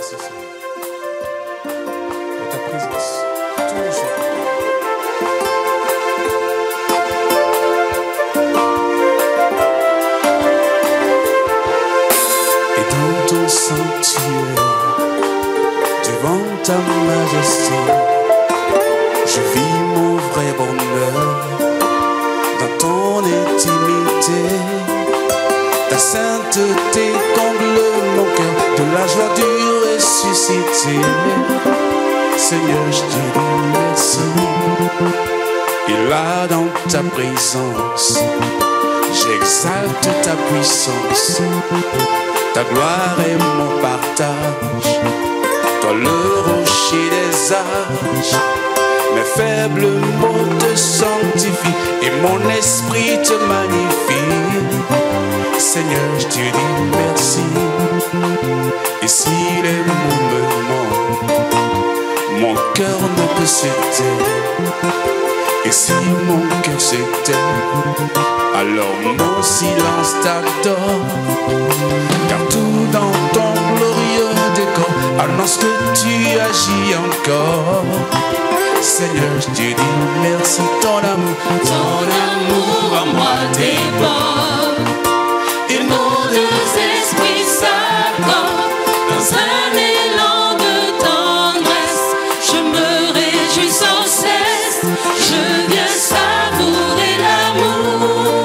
Merci Seigneur. Pour ta présence, toujours. Et dans ton sanctuaire, devant ta majesté, je vis mon vrai bonheur dans ton intimité. Ta sainteté comble mon cœur de la joie du ressuscité. Seigneur, je te dis merci. Et là dans ta présence, j'exalte ta puissance. Ta gloire est mon partage. Toi le rocher des âges. Mes faibles mots te sanctifient et mon esprit te magnifie. Seigneur, je te dis merci. Et si les mots me manquent, mon cœur ne peut se taire. Et si mon cœur se tait, alors mon silence t'adore. Car tout dans ton glorieux décor annonce que tu agis encore. Seigneur, je te dis merci, ton amour en moi déborde. Et nos deux esprits s'accordent dans un élan de tendresse. Je me réjouis sans cesse, je viens savourer l'amour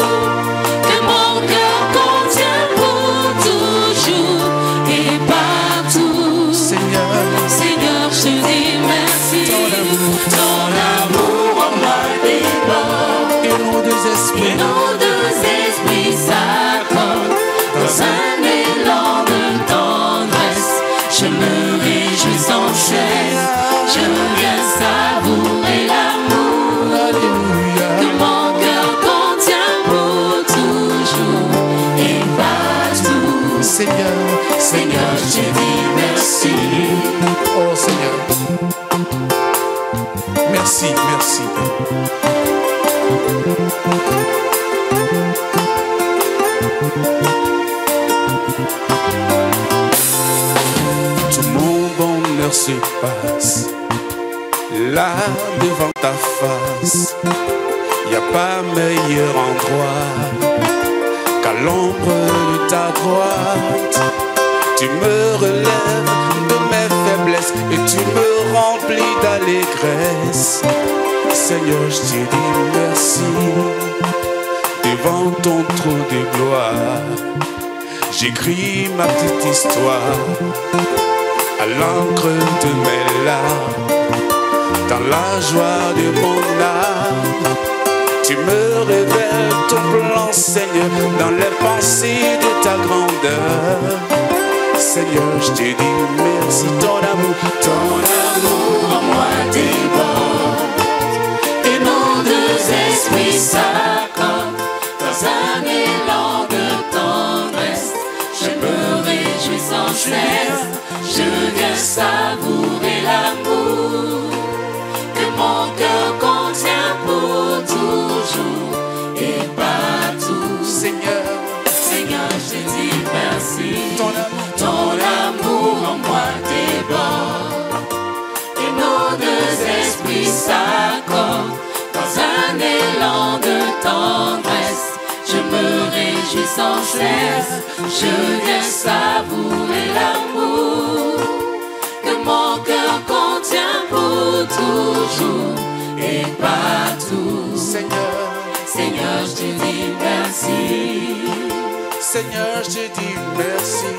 que mon cœur contient pour toujours et partout. Seigneur, je te dis merci. Ton amour en moi déborde. Et nos deux esprits s'accordent dans un élan de tendresse. Je me réjouis sans cesse, je viens savourer l'amour que mon cœur contient pour toujours et partout. Seigneur, je te dis merci. Oh Seigneur, merci, merci. Tout mon bonheur se passe là devant ta face. Y a pas meilleur endroit qu'à l'ombre de ta droite. Tu me relèves de mes faiblesses et tu me remplis d'allégresse. Seigneur, je te dis merci. Devant ton trône de gloire, j'écris ma petite histoire à l'encre de mes larmes. Dans la joie de mon âme, tu me révèles ton plan, Seigneur, dans les pensées de ta grandeur. Seigneur, je te dis merci, ton amour en moi déborde. Et nos deux esprits s'accordent dans un élan de tendresse. Je me réjouis sans cesse, je viens savourer l'amour que mon cœur contient pour toujours et partout. Seigneur, je te dis merci. Ton amour en moi déborde. Et nos deux esprits s'accordent dans un élan de tendresse. Je me réjouis sans cesse, je viens savourer l'amour que mon cœur contient pour toujours et partout. Seigneur, je te dis merci. Seigneur, je te dis merci.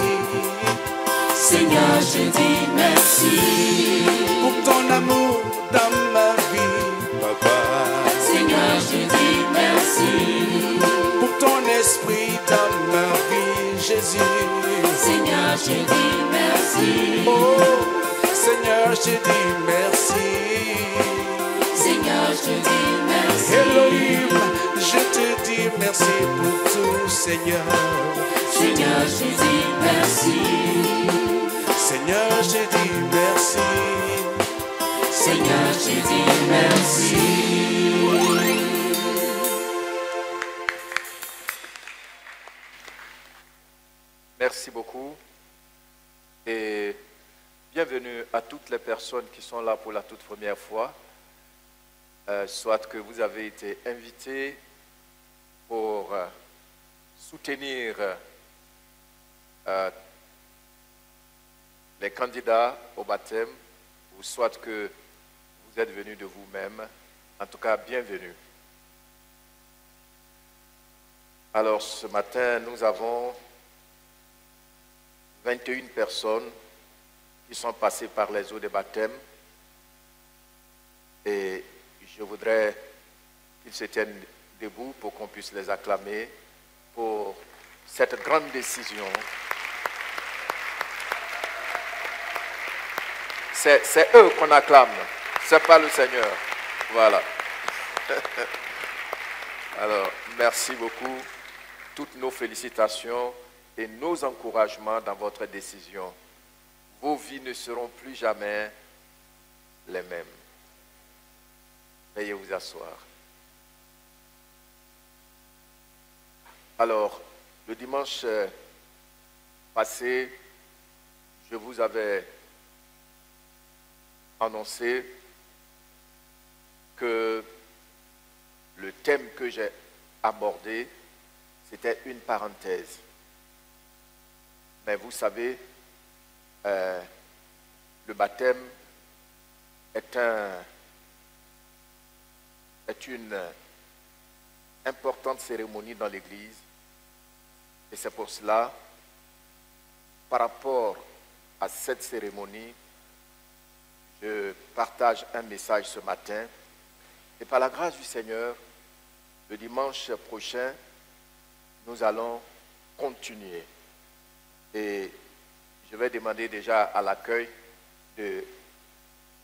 Seigneur, je te dis merci. Pour ton amour dans ma vie, Papa. Seigneur, je te dis merci. Pour ton esprit dans ma vie, Jésus. Seigneur, je te dis merci. Oh, Seigneur, je te dis merci. Seigneur, je te dis merci. Elohim, je te dis merci pour tout, Seigneur. Seigneur, je te dis merci. Seigneur, je te dis merci. Seigneur, je te dis merci. Merci beaucoup. Et bienvenue à toutes les personnes qui sont là pour la toute première fois, soit que vous avez été invités pour soutenir les candidats au baptême, ou soit que vous êtes venus de vous-même. En tout cas, bienvenue. Alors, ce matin, nous avons 21 personnes qui sont passées par les eaux de baptême. Et je voudrais qu'ils se tiennent debout pour qu'on puisse les acclamer pour cette grande décision. C'est eux qu'on acclame, ce n'est pas le Seigneur. Voilà. Alors, merci beaucoup. Toutes nos félicitations et nos encouragements dans votre décision. Vos vies ne seront plus jamais les mêmes. Veuillez vous asseoir. Alors, le dimanche passé, je vous avais annoncé que le thème que j'ai abordé, c'était une parenthèse. Mais vous savez, le baptême est une importante cérémonie dans l'Église. Et c'est pour cela, par rapport à cette cérémonie, je partage un message ce matin. Et par la grâce du Seigneur, le dimanche prochain, nous allons continuer. Et je vais demander déjà à l'accueil de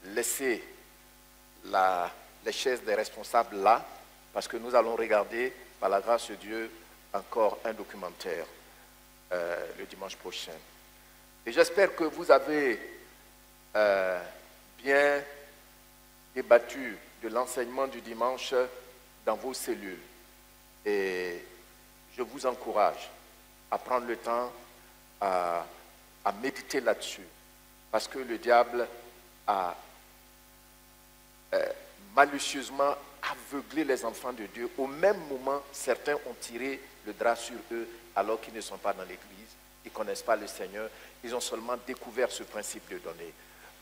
laisser les chaises des responsables là, parce que nous allons regarder, par la grâce de Dieu, encore un documentaire le dimanche prochain. Et j'espère que vous avez bien débattu de l'enseignement du dimanche dans vos cellules. Et je vous encourage à prendre le temps à méditer là-dessus. Parce que le diable a malicieusement aveuglé les enfants de Dieu. Au même moment, certains ont tiré le drap sur eux alors qu'ils ne sont pas dans l'Église. Ils ne connaissent pas le Seigneur. Ils ont seulement découvert ce principe de donner.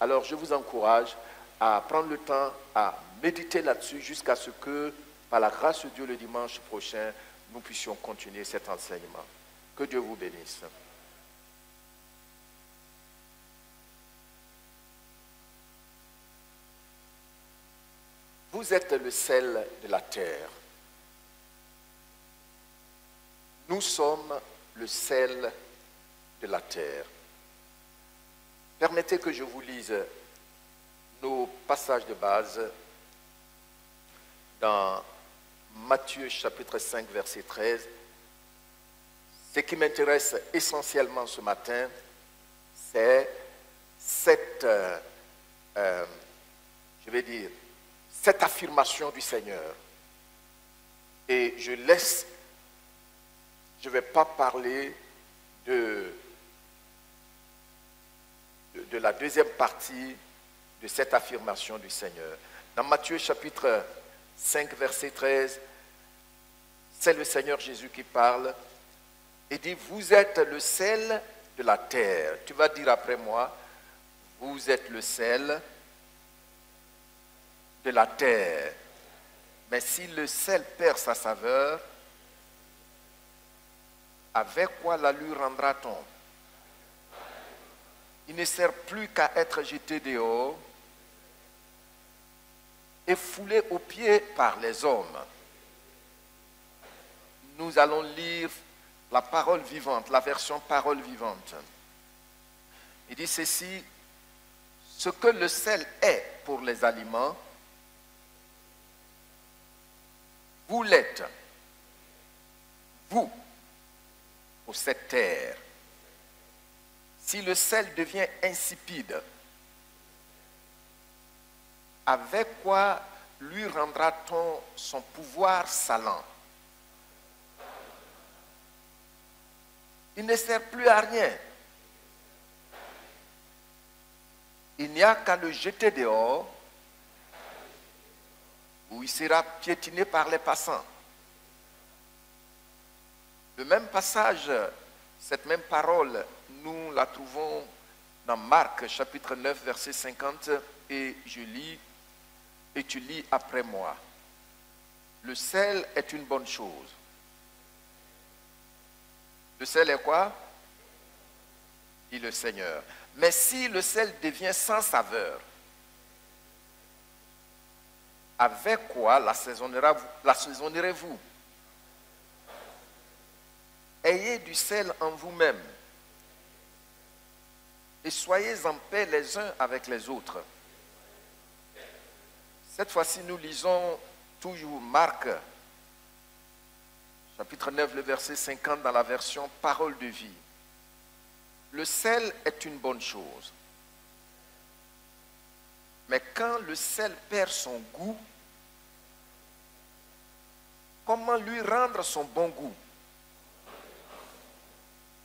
Alors, je vous encourage à prendre le temps à méditer là-dessus jusqu'à ce que, par la grâce de Dieu, le dimanche prochain, nous puissions continuer cet enseignement. Que Dieu vous bénisse. Vous êtes le sel de la terre. Nous sommes le sel de la terre. Permettez que je vous lise nos passages de base dans Matthieu chapitre 5, verset 13. Ce qui m'intéresse essentiellement ce matin, c'est cette affirmation du Seigneur. Et je ne vais pas parler de la deuxième partie de cette affirmation du Seigneur. Dans Matthieu chapitre 5, verset 13, c'est le Seigneur Jésus qui parle et dit, vous êtes le sel de la terre. Tu vas dire après moi, vous êtes le sel de la terre. Mais si le sel perd sa saveur, avec quoi la lui rendra-t-on? Il ne sert plus qu'à être jeté dehors et foulé aux pieds par les hommes. Nous allons lire la parole vivante, la version parole vivante. Il dit ceci, ce que le sel est pour les aliments, vous l'êtes, vous, pour cette terre. Si le sel devient insipide, avec quoi lui rendra-t-on son pouvoir salant? Il ne sert plus à rien. Il n'y a qu'à le jeter dehors, où il sera piétiné par les passants. Le même passage, cette même parole, nous la trouvons dans Marc chapitre 9, verset 50, et je lis, et tu lis après moi. Le sel est une bonne chose. Le sel est quoi? Dit le Seigneur. Mais si le sel devient sans saveur, avec quoi l'assaisonnerez-vous? Ayez du sel en vous-même et soyez en paix les uns avec les autres. Cette fois-ci, nous lisons toujours Marc, chapitre 9, le verset 50 dans la version Parole de vie. Le sel est une bonne chose. Mais quand le sel perd son goût, comment lui rendre son bon goût?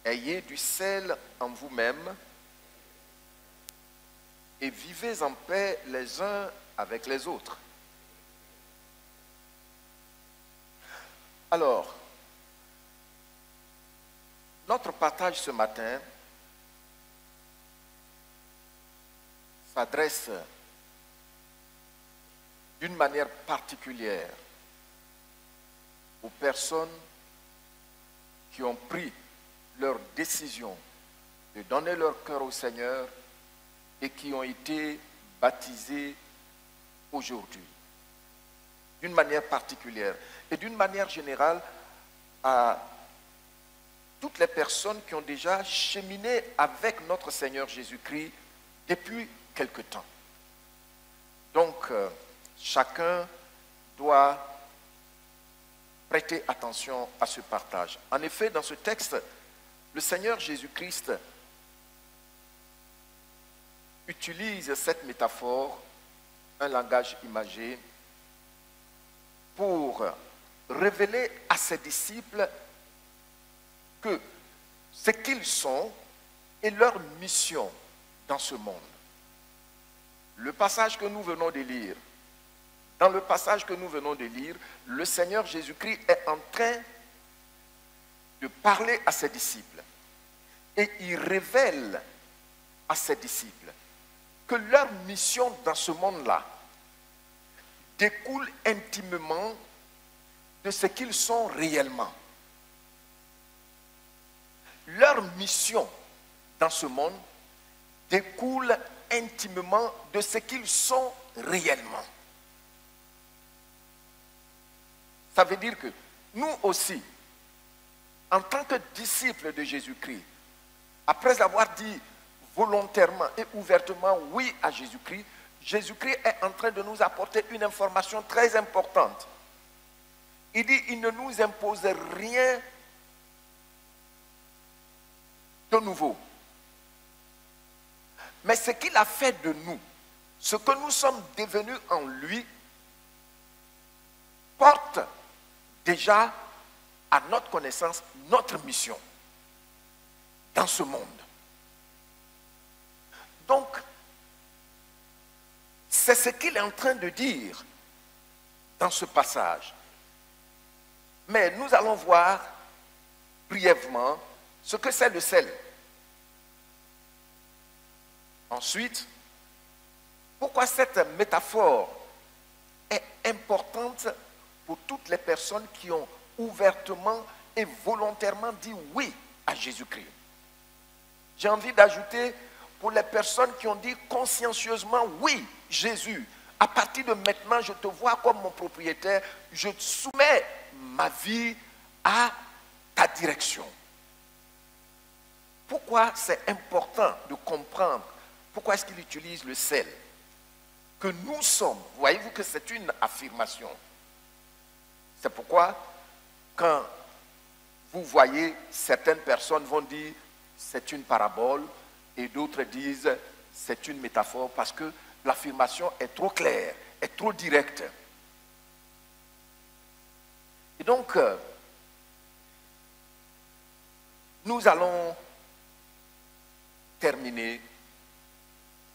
Ayez du sel en vous-même et vivez en paix les uns avec les autres. Alors, notre partage ce matin s'adresse d'une manière particulière aux personnes qui ont pris leur décision de donner leur cœur au Seigneur et qui ont été baptisés aujourd'hui. D'une manière particulière et d'une manière générale à toutes les personnes qui ont déjà cheminé avec notre Seigneur Jésus-Christ depuis quelque temps. Donc, chacun doit prêter attention à ce partage. En effet, dans ce texte, le Seigneur Jésus-Christ utilise cette métaphore, un langage imagé, pour révéler à ses disciples que ce qu'ils sont et leur mission dans ce monde. Le passage que nous venons de lire, dans le passage que nous venons de lire, le Seigneur Jésus-Christ est en train de parler à ses disciples et il révèle à ses disciples que leur mission dans ce monde-là découle intimement de ce qu'ils sont réellement. Leur mission dans ce monde découle intimement de ce qu'ils sont réellement. Ça veut dire que nous aussi, en tant que disciples de Jésus-Christ, après avoir dit volontairement et ouvertement oui à Jésus-Christ, Jésus-Christ est en train de nous apporter une information très importante. Il dit, il ne nous impose rien de nouveau. Mais ce qu'il a fait de nous, ce que nous sommes devenus en lui, porte déjà à notre connaissance notre mission dans ce monde. Donc, c'est ce qu'il est en train de dire dans ce passage. Mais nous allons voir brièvement ce que c'est le sel. Ensuite, pourquoi cette métaphore est importante pour toutes les personnes qui ont ouvertement et volontairement dit oui à Jésus-Christ. J'ai envie d'ajouter pour les personnes qui ont dit consciencieusement oui, Jésus, à partir de maintenant, je te vois comme mon propriétaire, je soumets ma vie à ta direction. Pourquoi c'est important de comprendre pourquoi est-ce qu'il utilise le sel? Que nous sommes, voyez-vous que c'est une affirmation. C'est pourquoi quand vous voyez certaines personnes vont dire c'est une parabole et d'autres disent c'est une métaphore parce que l'affirmation est trop claire, est trop directe. Et donc, nous allons terminer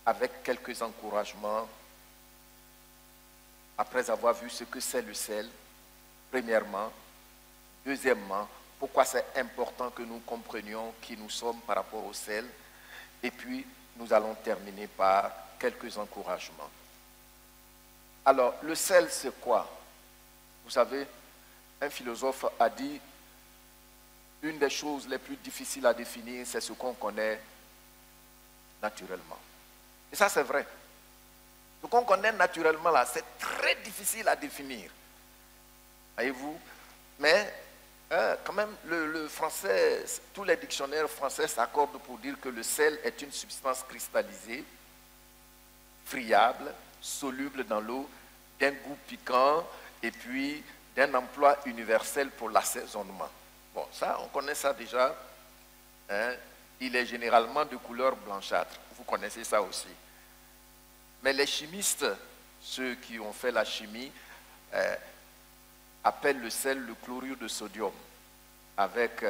avec quelques encouragements après avoir vu ce que c'est le sel, premièrement. Deuxièmement, pourquoi c'est important que nous comprenions qui nous sommes par rapport au sel. Et puis, nous allons terminer par quelques encouragements. Alors, le sel, c'est quoi? Vous savez, un philosophe a dit, une des choses les plus difficiles à définir, c'est ce qu'on connaît naturellement. Et ça, c'est vrai. Ce qu'on connaît naturellement, là, c'est très difficile à définir. Voyez-vous? Mais, quand même, le français, tous les dictionnaires français s'accordent pour dire que le sel est une substance cristallisée, friable, soluble dans l'eau, d'un goût piquant et puis d'un emploi universel pour l'assaisonnement. Bon, ça, on connaît ça déjà. Hein? Il est généralement de couleur blanchâtre. Vous connaissez ça aussi. Mais les chimistes, ceux qui ont fait la chimie, appellent le sel le chlorure de sodium avec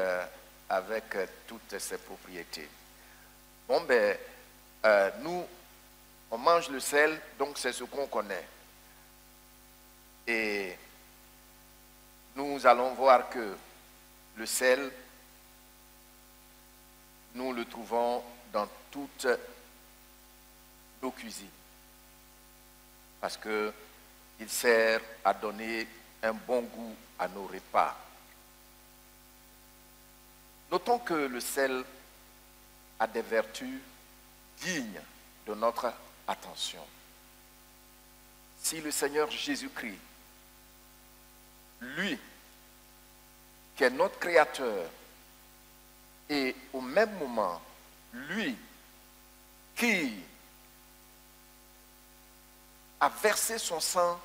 toutes ses propriétés. Bon, ben, nous, on mange le sel, donc c'est ce qu'on connaît. Et nous allons voir que le sel, nous le trouvons dans toutes nos cuisines. Parce qu'il sert à donner un bon goût à nos repas. Notons que le sel a des vertus dignes de notre attention. Si le Seigneur Jésus-Christ, lui, qui est notre Créateur, et au même moment, lui, qui a versé son sang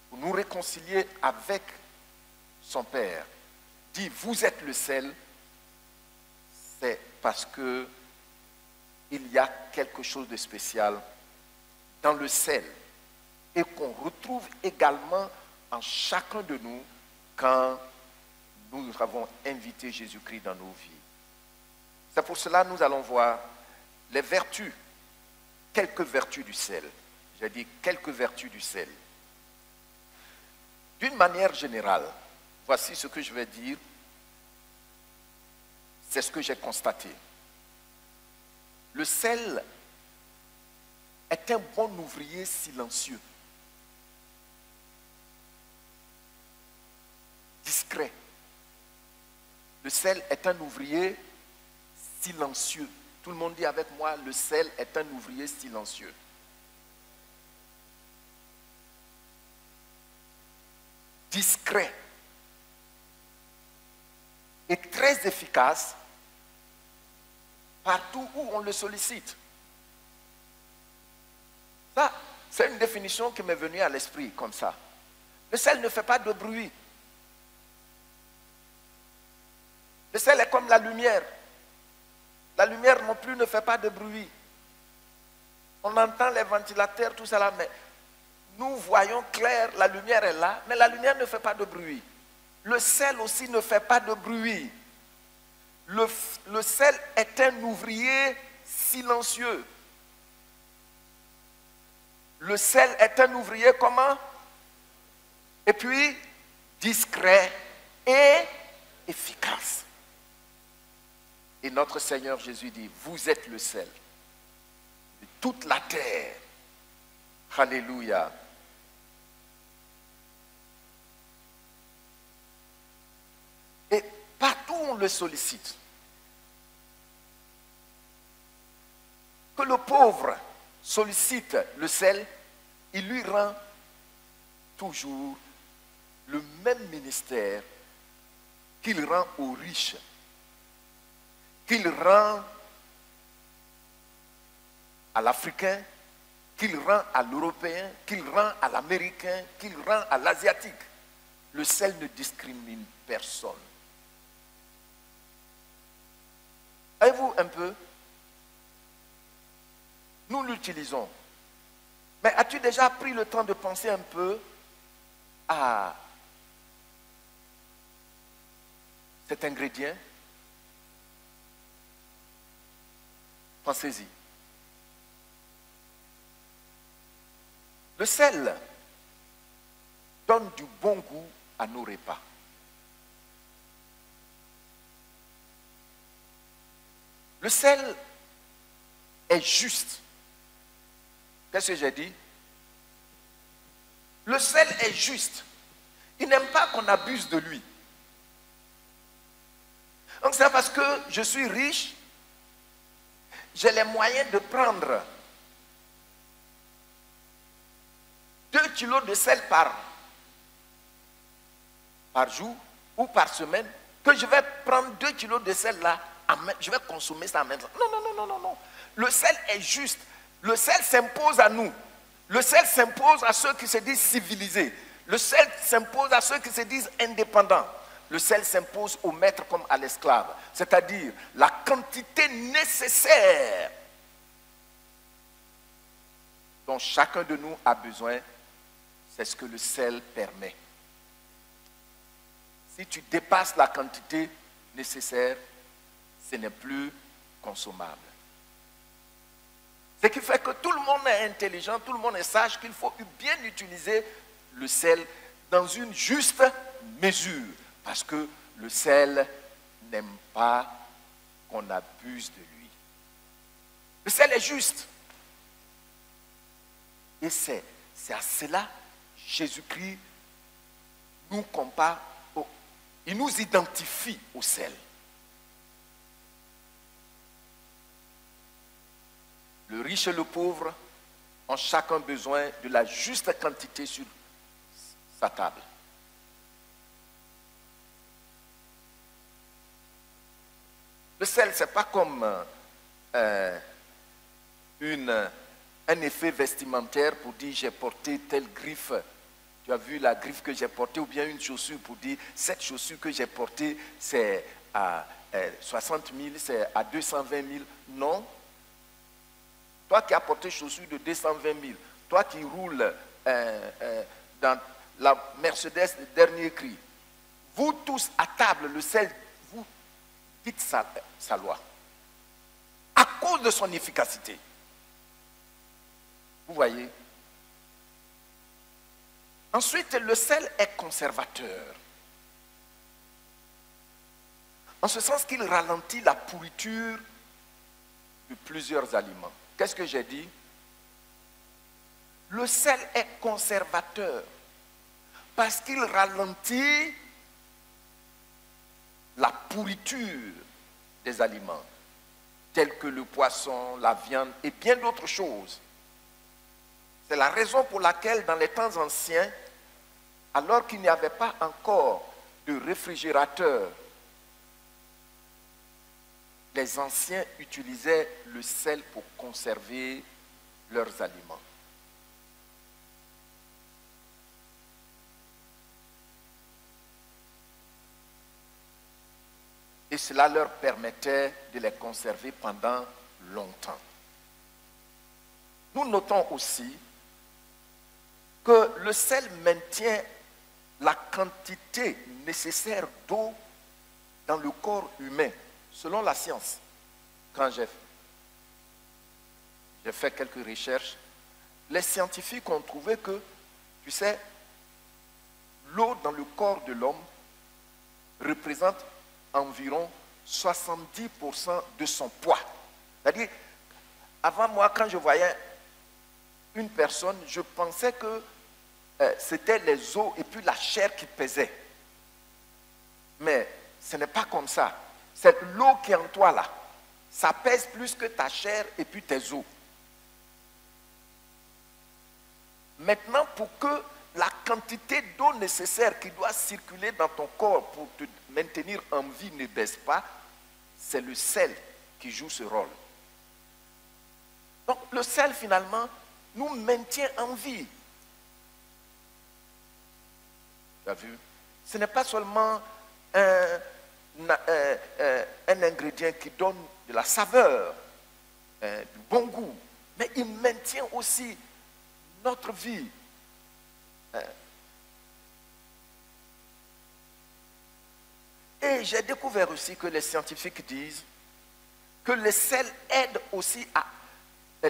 pour nous réconcilier avec son Père, dit, vous êtes le sel, c'est parce que il y a quelque chose de spécial dans le sel et qu'on retrouve également en chacun de nous quand nous avons invité Jésus-Christ dans nos vies. C'est pour cela que nous allons voir les vertus, quelques vertus du sel. J'ai dit quelques vertus du sel. D'une manière générale, voici ce que je vais dire. C'est ce que j'ai constaté. Le sel est un bon ouvrier silencieux, discret. Le sel est un ouvrier silencieux. Tout le monde dit avec moi, le sel est un ouvrier silencieux. Discret et très efficace partout où on le sollicite. Ça, c'est une définition qui m'est venue à l'esprit comme ça. Le sel ne fait pas de bruit. Le sel est comme la lumière. La lumière non plus ne fait pas de bruit. On entend les ventilateurs, tout cela, mais nous voyons clair, la lumière est là, mais la lumière ne fait pas de bruit. Le sel aussi ne fait pas de bruit. Le sel est un ouvrier silencieux. Le sel est un ouvrier comment? Et puis, discret et efficace. Et notre Seigneur Jésus dit, vous êtes le sel de toute la terre. Alléluia. Et partout on le sollicite. Que le pauvre sollicite le sel, il lui rend toujours le même ministère qu'il rend aux riches, qu'il rend à l'Africain, qu'il rend à l'Européen, qu'il rend à l'Américain, qu'il rend à l'Asiatique. Le sel ne discrimine personne. Avez-vous un peu? Nous l'utilisons. Mais as-tu déjà pris le temps de penser un peu à cet ingrédient? Pensez-y. Le sel donne du bon goût à nos repas. Le sel est juste. Qu'est-ce que j'ai dit? Le sel est juste. Il n'aime pas qu'on abuse de lui. Donc c'est parce que je suis riche, j'ai les moyens de prendre 2 kilos de sel par jour ou par semaine, que je vais prendre 2 kilos de sel là, je vais consommer ça maintenant. Non. Le sel est juste. Le sel s'impose à nous. Le sel s'impose à ceux qui se disent civilisés. Le sel s'impose à ceux qui se disent indépendants. Le sel s'impose au maître comme à l'esclave. C'est-à-dire la quantité nécessaire dont chacun de nous a besoin, c'est ce que le sel permet. Si tu dépasses la quantité nécessaire, ce n'est plus consommable. Ce qui fait que tout le monde est intelligent, tout le monde est sage, qu'il faut bien utiliser le sel dans une juste mesure. Parce que le sel n'aime pas qu'on abuse de lui. Le sel est juste. Et c'est à cela Jésus-Christ nous compare, il nous identifie au sel. Le riche et le pauvre ont chacun besoin de la juste quantité sur sa table. Le sel, ce n'est pas comme un effet vestimentaire pour dire j'ai porté telle griffe. Tu as vu la griffe que j'ai portée, ou bien une chaussure pour dire cette chaussure que j'ai portée, c'est à 60 000, c'est à 220 000. Non. Toi qui as porté chaussures de 220 000, toi qui roules dans la Mercedes de dernier cri, vous tous à table, le sel, vous dites sa loi. À cause de son efficacité. Vous voyez? Ensuite, le sel est conservateur. En ce sens qu'il ralentit la pourriture de plusieurs aliments. Qu'est-ce que j'ai dit? Le sel est conservateur parce qu'il ralentit la pourriture des aliments, tels que le poisson, la viande et bien d'autres choses. C'est la raison pour laquelle dans les temps anciens, alors qu'il n'y avait pas encore de réfrigérateur, les anciens utilisaient le sel pour conserver leurs aliments. Et cela leur permettait de les conserver pendant longtemps. Nous notons aussi que le sel maintient la quantité nécessaire d'eau dans le corps humain, selon la science. Quand j'ai fait quelques recherches, les scientifiques ont trouvé que, tu sais, l'eau dans le corps de l'homme représente environ 70% de son poids. C'est-à-dire, avant moi, quand je voyais une personne, je pensais que c'était les os et puis la chair qui pesait. Mais ce n'est pas comme ça. C'est l'eau qui est en toi là. Ça pèse plus que ta chair et puis tes os. Maintenant, pour que la quantité d'eau nécessaire qui doit circuler dans ton corps pour te maintenir en vie ne baisse pas, c'est le sel qui joue ce rôle. Donc le sel finalement nous maintient en vie. Tu as vu? Ce n'est pas seulement un ingrédient qui donne de la saveur, du bon goût, mais il maintient aussi notre vie. Et j'ai découvert aussi que les scientifiques disent que le sel aide aussi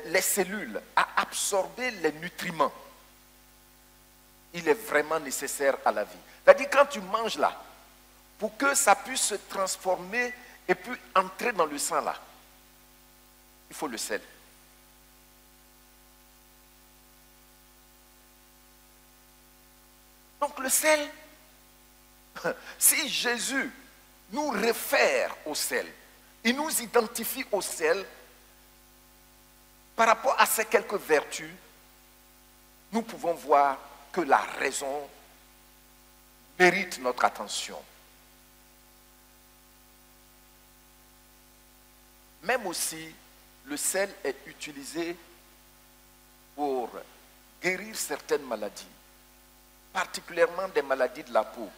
les cellules à absorber les nutriments. il est vraiment nécessaire à la vie. C'est-à-dire quand tu manges là, pour que ça puisse se transformer et puis entrer dans le sang là, il faut le sel. Donc le sel, si Jésus nous réfère au sel, il nous identifie au sel par rapport à ces quelques vertus, nous pouvons voir que la raison mérite notre attention. Même aussi, le sel est utilisé pour guérir certaines maladies, particulièrement des maladies de la peau.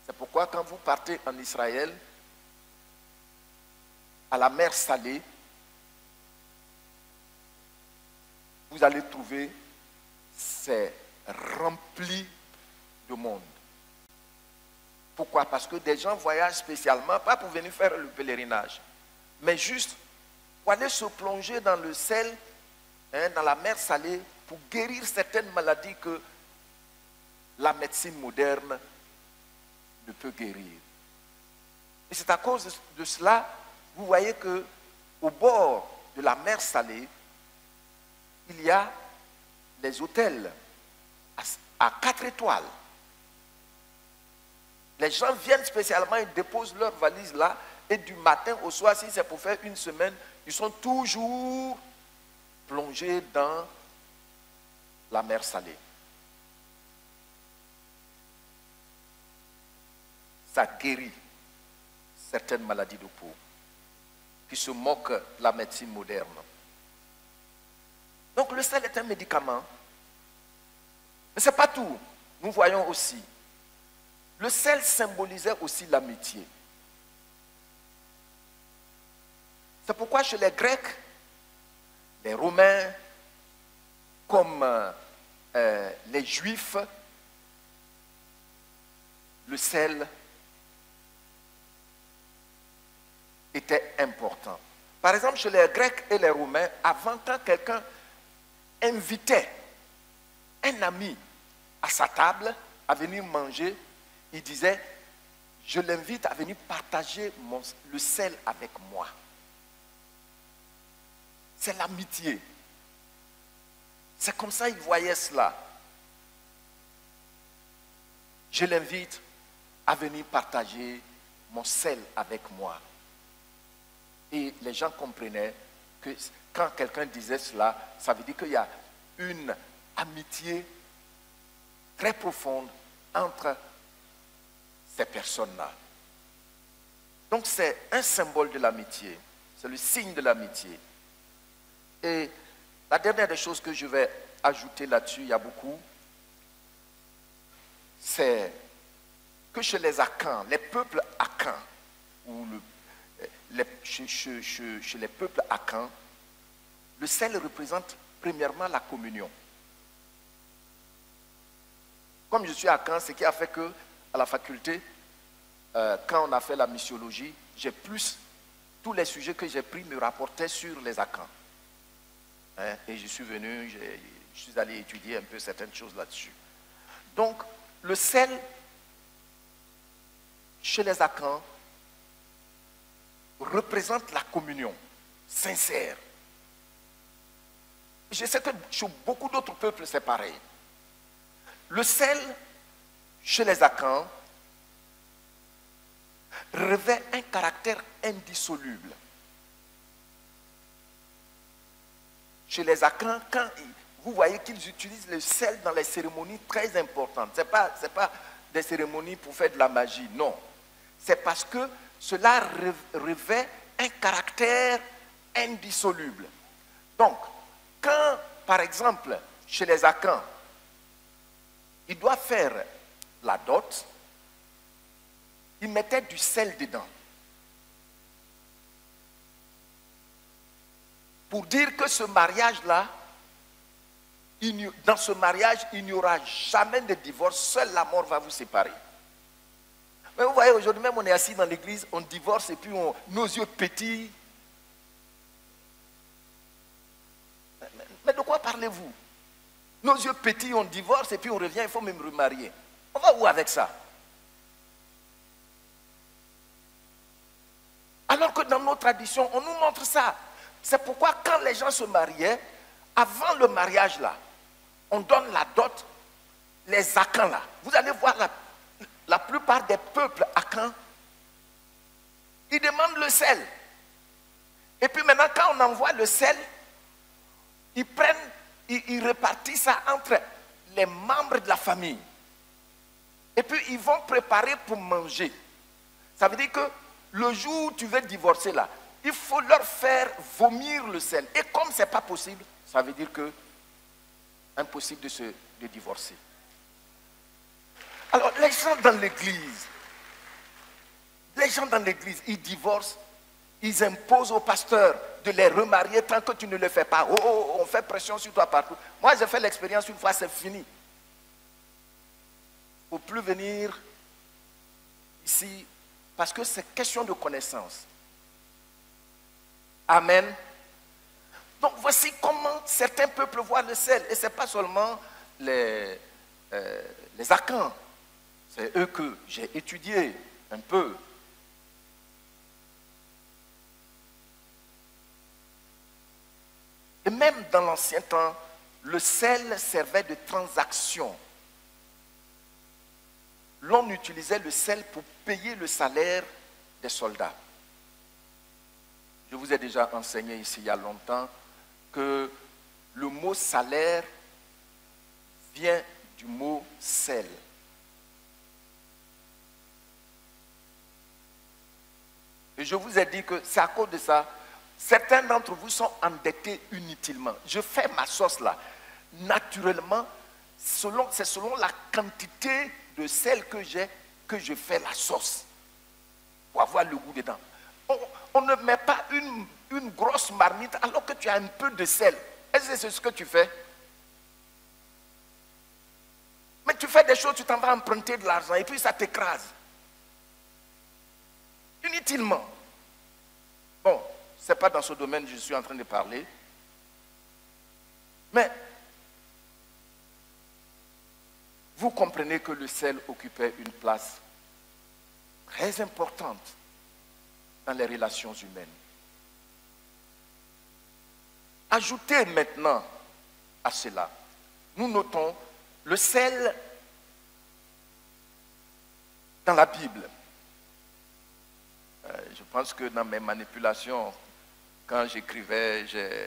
C'est pourquoi quand vous partez en Israël, à la mer Salée, vous allez trouver, c'est rempli de monde. Pourquoi? Parce que des gens voyagent spécialement, pas pour venir faire le pèlerinage, mais juste pour aller se plonger dans le sel, dans la mer Salée, pour guérir certaines maladies que la médecine moderne ne peut guérir. Et c'est à cause de cela, vous voyez que au bord de la mer Salée, il y a des hôtels à 4 étoiles. Les gens viennent spécialement, ils déposent leurs valises là, et du matin au soir, si c'est pour faire une semaine, ils sont toujours plongés dans la mer Salée. Ça guérit certaines maladies de peau qui se moquent de la médecine moderne. Donc le sel est un médicament, mais ce n'est pas tout. Nous voyons aussi, le sel symbolisait aussi l'amitié. C'est pourquoi chez les Grecs, les Romains, comme les Juifs, le sel était important. Par exemple, chez les Grecs et les Romains, avant, quand quelqu'un invitait un ami à sa table à venir manger, il disait, je l'invite à venir partager le sel avec moi. C'est l'amitié. C'est comme ça qu'il voyait cela. Je l'invite à venir partager mon sel avec moi. Et les gens comprenaient que quand quelqu'un disait cela, ça veut dire qu'il y a une amitié très profonde entre ces personnes-là. Donc c'est un symbole de l'amitié, c'est le signe de l'amitié. Et la dernière des choses que je vais ajouter là-dessus, il y a beaucoup, c'est que chez les Akans, les peuples Akans, ou chez les peuples Akans, le sel représente premièrement la communion. Comme je suis Akan, ce qui a fait que à la faculté, quand on a fait la missiologie, tous les sujets que j'ai pris me rapportaient sur les Akans. Et je suis venu, je suis allé étudier un peu certaines choses là-dessus. Donc, le sel, chez les Akans, représente la communion sincère. Je sais que chez beaucoup d'autres peuples, c'est pareil. Le sel, chez les Akans, revêt un caractère indissoluble. Chez les Akans, vous voyez qu'ils utilisent le sel dans les cérémonies très importantes. Ce n'est pas des cérémonies pour faire de la magie, non. C'est parce que cela revêt un caractère indissoluble. Donc, quand, par exemple, chez les Akans, il doit faire la dot, il mettait du sel dedans. Pour dire que ce mariage-là, dans ce mariage, il n'y aura jamais de divorce, seule la mort va vous séparer. Mais vous voyez, aujourd'hui même, on est assis dans l'église, on divorce et puis nos yeux pétillent. Mais de quoi parlez-vous? Nos yeux petits, on divorce et puis on revient, il faut même remarier. On va où avec ça? Alors que dans nos traditions, on nous montre ça. C'est pourquoi quand les gens se mariaient, avant le mariage là, on donne la dot, les Akans là. Vous allez voir la plupart des peuples Akans, ils demandent le sel. Et puis maintenant, quand on envoie le sel, ils répartissent ça entre les membres de la famille. Et puis ils vont préparer pour manger. Ça veut dire que le jour où tu veux divorcer là, il faut leur faire vomir le sel. Et comme ce n'est pas possible, ça veut dire que impossible de divorcer. Alors les gens dans l'église, ils divorcent, ils imposent au pasteur de les remarier tant que tu ne le fais pas. Oh, on fait pression sur toi partout. Moi j'ai fait l'expérience une fois, c'est fini. Il ne faut plus venir ici parce que c'est question de connaissance. Amen. Donc voici comment certains peuples voient le sel. Et ce n'est pas seulement les Akans. C'est eux que j'ai étudié un peu. Et même dans l'ancien temps, le sel servait de transaction. L'on utilisait le sel pour payer le salaire des soldats. Je vous ai déjà enseigné ici il y a longtemps que le mot salaire vient du mot sel. Et je vous ai dit que c'est à cause de ça, certains d'entre vous sont endettés inutilement. Je fais ma sauce là. Naturellement, c'est selon la quantité de sel que j'ai que je fais la sauce. Pour avoir le goût dedans. On ne met pas une grosse marmite alors que tu as un peu de sel. Est-ce que c'est ce que tu fais? Mais tu fais des choses, tu t'en vas emprunter de l'argent et puis ça t'écrase. Inutilement. Bon, ce n'est pas dans ce domaine que je suis en train de parler. Mais vous comprenez que le sel occupait une place très importante dans les relations humaines. Ajoutez maintenant à cela, nous notons le sel dans la Bible. Je pense que dans mes manipulations, quand j'écrivais, j'ai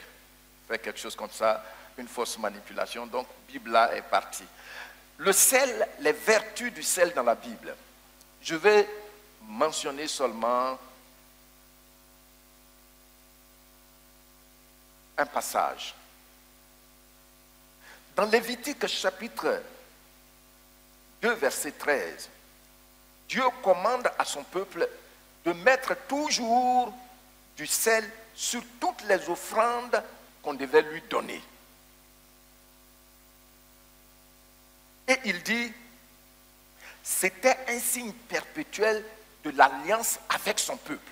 fait quelque chose comme ça, une fausse manipulation, donc Bible là est partie. Le sel, les vertus du sel dans la Bible. Je vais mentionner seulement un passage. Dans Lévitique chapitre 2, verset 13, Dieu commande à son peuple de mettre toujours du sel sur toutes les offrandes qu'on devait lui donner. Et il dit, c'était un signe perpétuel de l'alliance avec son peuple.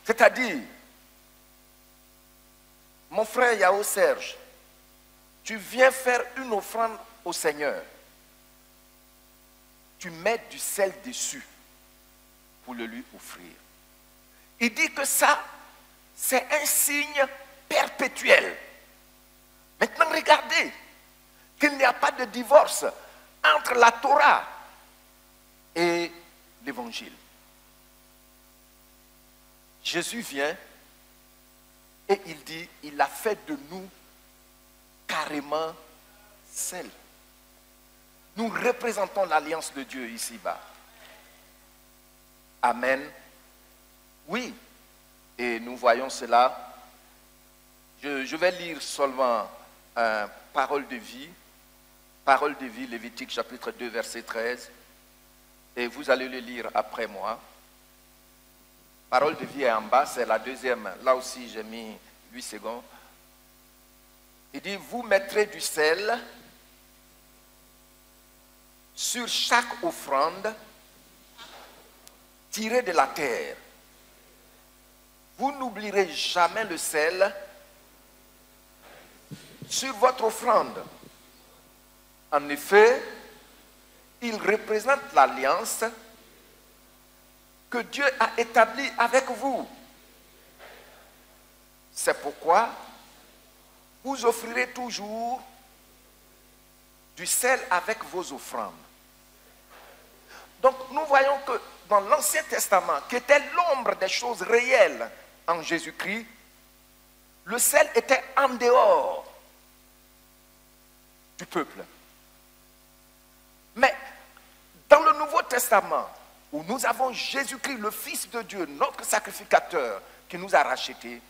C'est-à-dire, mon frère Yao Serge, tu viens faire une offrande au Seigneur. Tu mets du sel dessus pour le lui offrir. Il dit que ça, c'est un signe perpétuel. Maintenant, regardez qu'il n'y a pas de divorce entre la Torah et l'Évangile. Jésus vient et il dit, il a fait de nous carrément sel. Nous représentons l'alliance de Dieu ici-bas. Amen. Oui, et nous voyons cela. Je vais lire seulement Parole de vie. Parole de vie, Lévitique chapitre 2, verset 13. Et vous allez le lire après moi. Parole de vie est en bas, c'est la deuxième. Là aussi, j'ai mis 8 secondes. Il dit, vous mettrez du sel sur chaque offrande tirée de la terre. Vous n'oublierez jamais le sel sur votre offrande. En effet, il représente l'alliance que Dieu a établie avec vous. C'est pourquoi vous offrirez toujours du sel avec vos offrandes. Donc nous voyons que dans l'Ancien Testament, qui était l'ombre des choses réelles en Jésus-Christ, le sel était en dehors du peuple. Mais dans le Nouveau Testament, où nous avons Jésus-Christ, le Fils de Dieu, notre sacrificateur, qui nous a rachetés,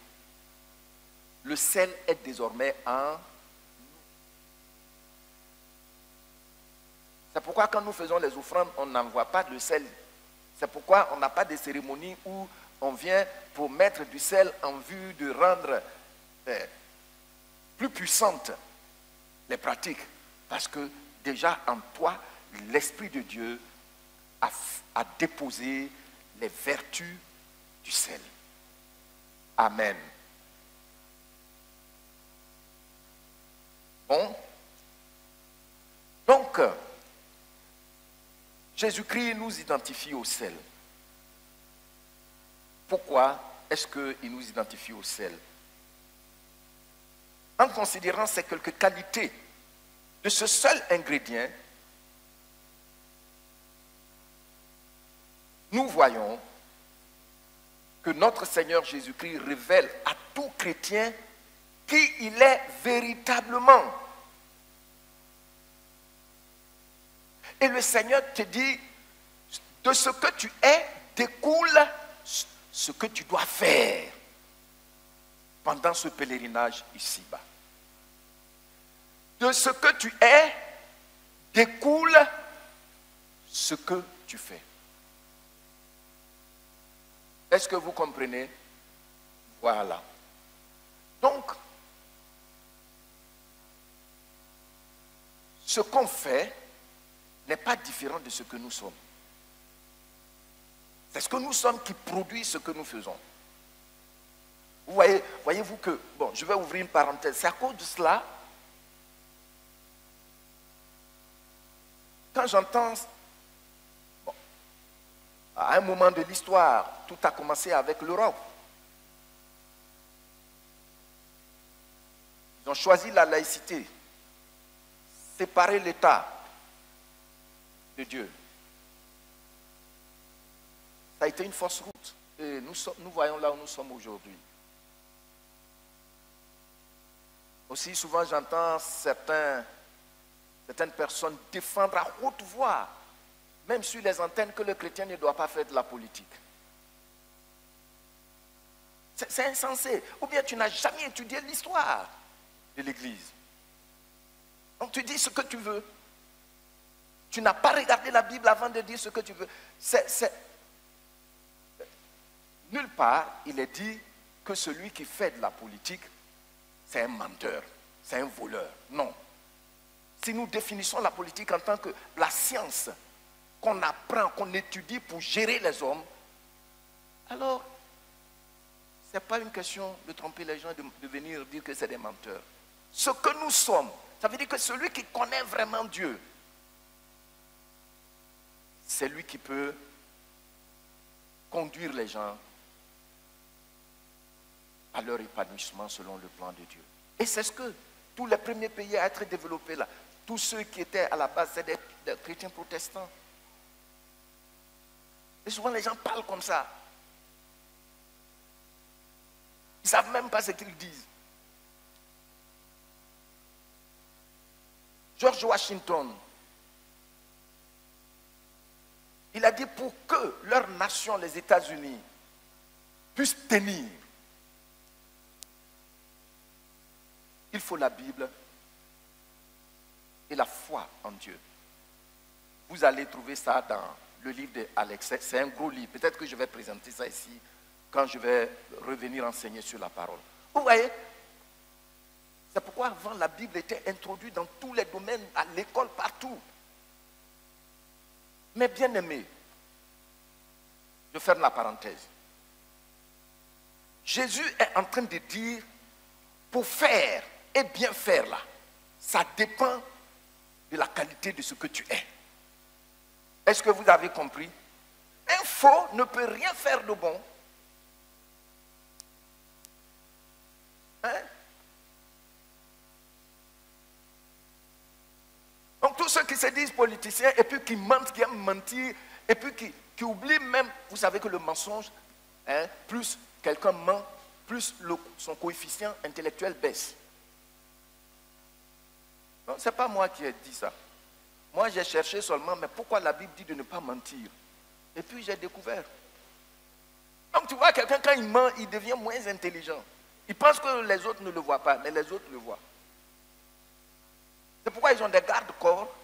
le sel est désormais en nous. C'est pourquoi quand nous faisons les offrandes, on n'envoie pas de sel. C'est pourquoi on n'a pas de cérémonie où on vient pour mettre du sel en vue de rendre plus puissantes les pratiques. Parce que déjà en toi, l'Esprit de Dieu a déposé les vertus du sel. Amen. Bon. Donc, Jésus-Christ nous identifie au sel. Pourquoi est-ce qu'il nous identifie au sel? En considérant ces quelques qualités de ce seul ingrédient, nous voyons que notre Seigneur Jésus-Christ révèle à tout chrétien qui il est véritablement. Et le Seigneur te dit, de ce que tu es découle ce que tu dois faire pendant ce pèlerinage ici-bas. De ce que tu es découle ce que tu fais. Est-ce que vous comprenez? Voilà. Donc, ce qu'on fait n'est pas différent de ce que nous sommes. C'est ce que nous sommes qui produit ce que nous faisons. Vous voyez-vous que, bon, je vais ouvrir une parenthèse, c'est à cause de cela, quand j'entends, bon, à un moment de l'histoire, tout a commencé avec l'Europe. Ils ont choisi la laïcité, séparer l'État de Dieu. Ça a été une fausse route. Et nous voyons là où nous sommes aujourd'hui. Aussi souvent j'entends certaines personnes défendre à haute voix, même sur les antennes, que le chrétien ne doit pas faire de la politique. C'est insensé. Ou bien tu n'as jamais étudié l'histoire de l'Église. Donc tu dis ce que tu veux. Tu n'as pas regardé la Bible avant de dire ce que tu veux. Nulle part, il est dit que celui qui fait de la politique, c'est un menteur, c'est un voleur. Non. Si nous définissons la politique en tant que la science qu'on apprend, qu'on étudie pour gérer les hommes, alors, ce n'est pas une question de tromper les gens et de venir dire que c'est des menteurs. Ce que nous sommes, ça veut dire que celui qui connaît vraiment Dieu, c'est lui qui peut conduire les gens à leur épanouissement selon le plan de Dieu. Et c'est ce que tous les premiers pays à être développés là, tous ceux qui étaient à la base, c'est des chrétiens protestants. Et souvent les gens parlent comme ça. Ils ne savent même pas ce qu'ils disent. George Washington, il a dit pour que leur nation, les États-Unis, puisse tenir, il faut la Bible et la foi en Dieu. Vous allez trouver ça dans le livre d'Alexis. C'est un gros livre. Peut-être que je vais présenter ça ici quand je vais revenir enseigner sur la parole. Vous voyez, c'est pourquoi avant la Bible était introduite dans tous les domaines, à l'école, partout. Mais bien aimé, je ferme la parenthèse. Jésus est en train de dire, pour faire et bien faire là, ça dépend de la qualité de ce que tu es. Est-ce que vous avez compris? Un faux ne peut rien faire de bon. Hein? Donc tous ceux qui se disent politiciens et puis qui mentent, qui aiment mentir, et puis qui oublient même, vous savez que le mensonge, hein, plus quelqu'un ment, plus son coefficient intellectuel baisse. Non, ce n'est pas moi qui ai dit ça. Moi j'ai cherché seulement, mais pourquoi la Bible dit de ne pas mentir? Et puis j'ai découvert. Donc tu vois, quelqu'un quand il ment, il devient moins intelligent. Il pense que les autres ne le voient pas, mais les autres le voient. C'est pourquoi ils ont des gardes-corps.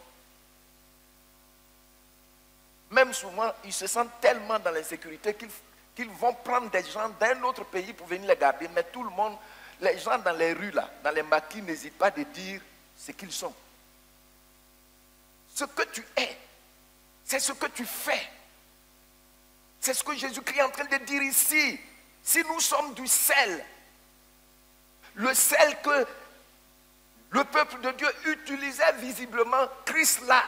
Même souvent, ils se sentent tellement dans l'insécurité qu'ils vont prendre des gens d'un autre pays pour venir les garder. Mais tout le monde, les gens dans les rues, là, dans les maquis, n'hésitent pas de dire ce qu'ils sont. Ce que tu es, c'est ce que tu fais. C'est ce que Jésus-Christ est en train de dire ici. Si nous sommes du sel, le sel que le peuple de Dieu utilisait visiblement, Christ l'a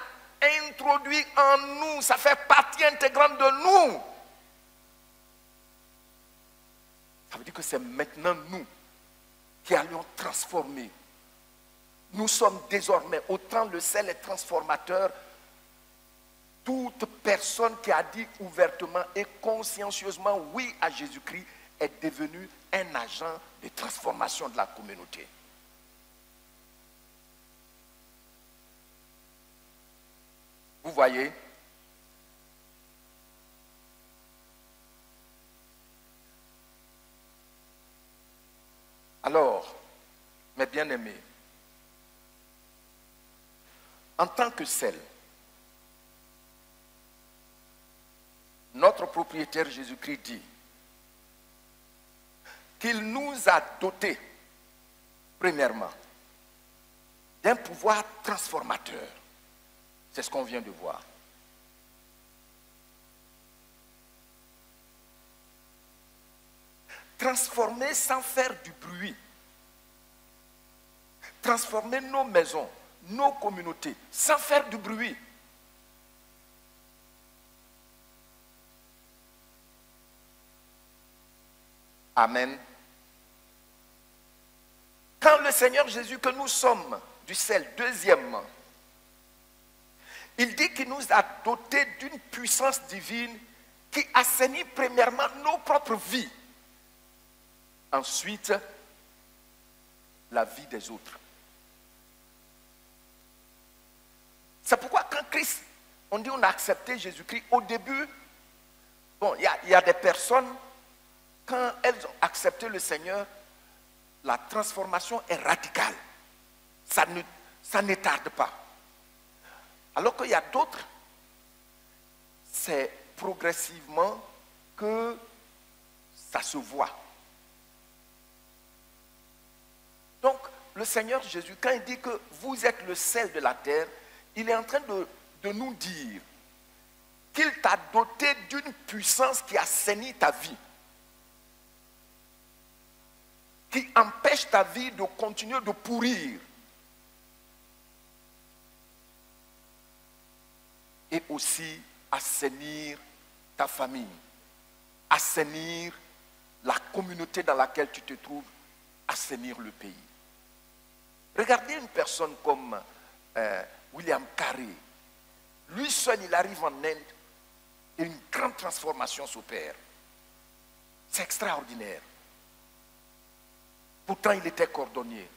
introduit en nous. Ça fait partie intégrante de nous. Ça veut dire que c'est maintenant nous qui allons transformer. Nous sommes désormais, autant le sel est transformateur, toute personne qui a dit ouvertement et consciencieusement oui à Jésus-Christ est devenue un agent de transformation de la communauté. Vous voyez? Alors, mes bien-aimés, en tant que sel, notre propriétaire Jésus-Christ dit qu'il nous a dotés, premièrement, d'un pouvoir transformateur. C'est ce qu'on vient de voir. Transformer sans faire du bruit. Transformer nos maisons, nos communautés, sans faire du bruit. Amen. Quand le Seigneur Jésus, que nous sommes du sel, deuxièmement, il dit qu'il nous a dotés d'une puissance divine qui assainit premièrement nos propres vies. Ensuite, la vie des autres. C'est pourquoi quand Christ, on dit on a accepté Jésus-Christ, au début, bon, il y a des personnes, quand elles ont accepté le Seigneur, la transformation est radicale. Ça ne tarde pas. Alors qu'il y a d'autres, c'est progressivement que ça se voit. Donc, le Seigneur Jésus, quand il dit que vous êtes le sel de la terre, il est en train de nous dire qu'il t'a doté d'une puissance qui assainit ta vie, qui empêche ta vie de continuer de pourrir. Et aussi assainir ta famille, assainir la communauté dans laquelle tu te trouves, assainir le pays. Regardez une personne comme William Carey. Lui seul, il arrive en Inde et une grande transformation s'opère. C'est extraordinaire. Pourtant, il était cordonnier.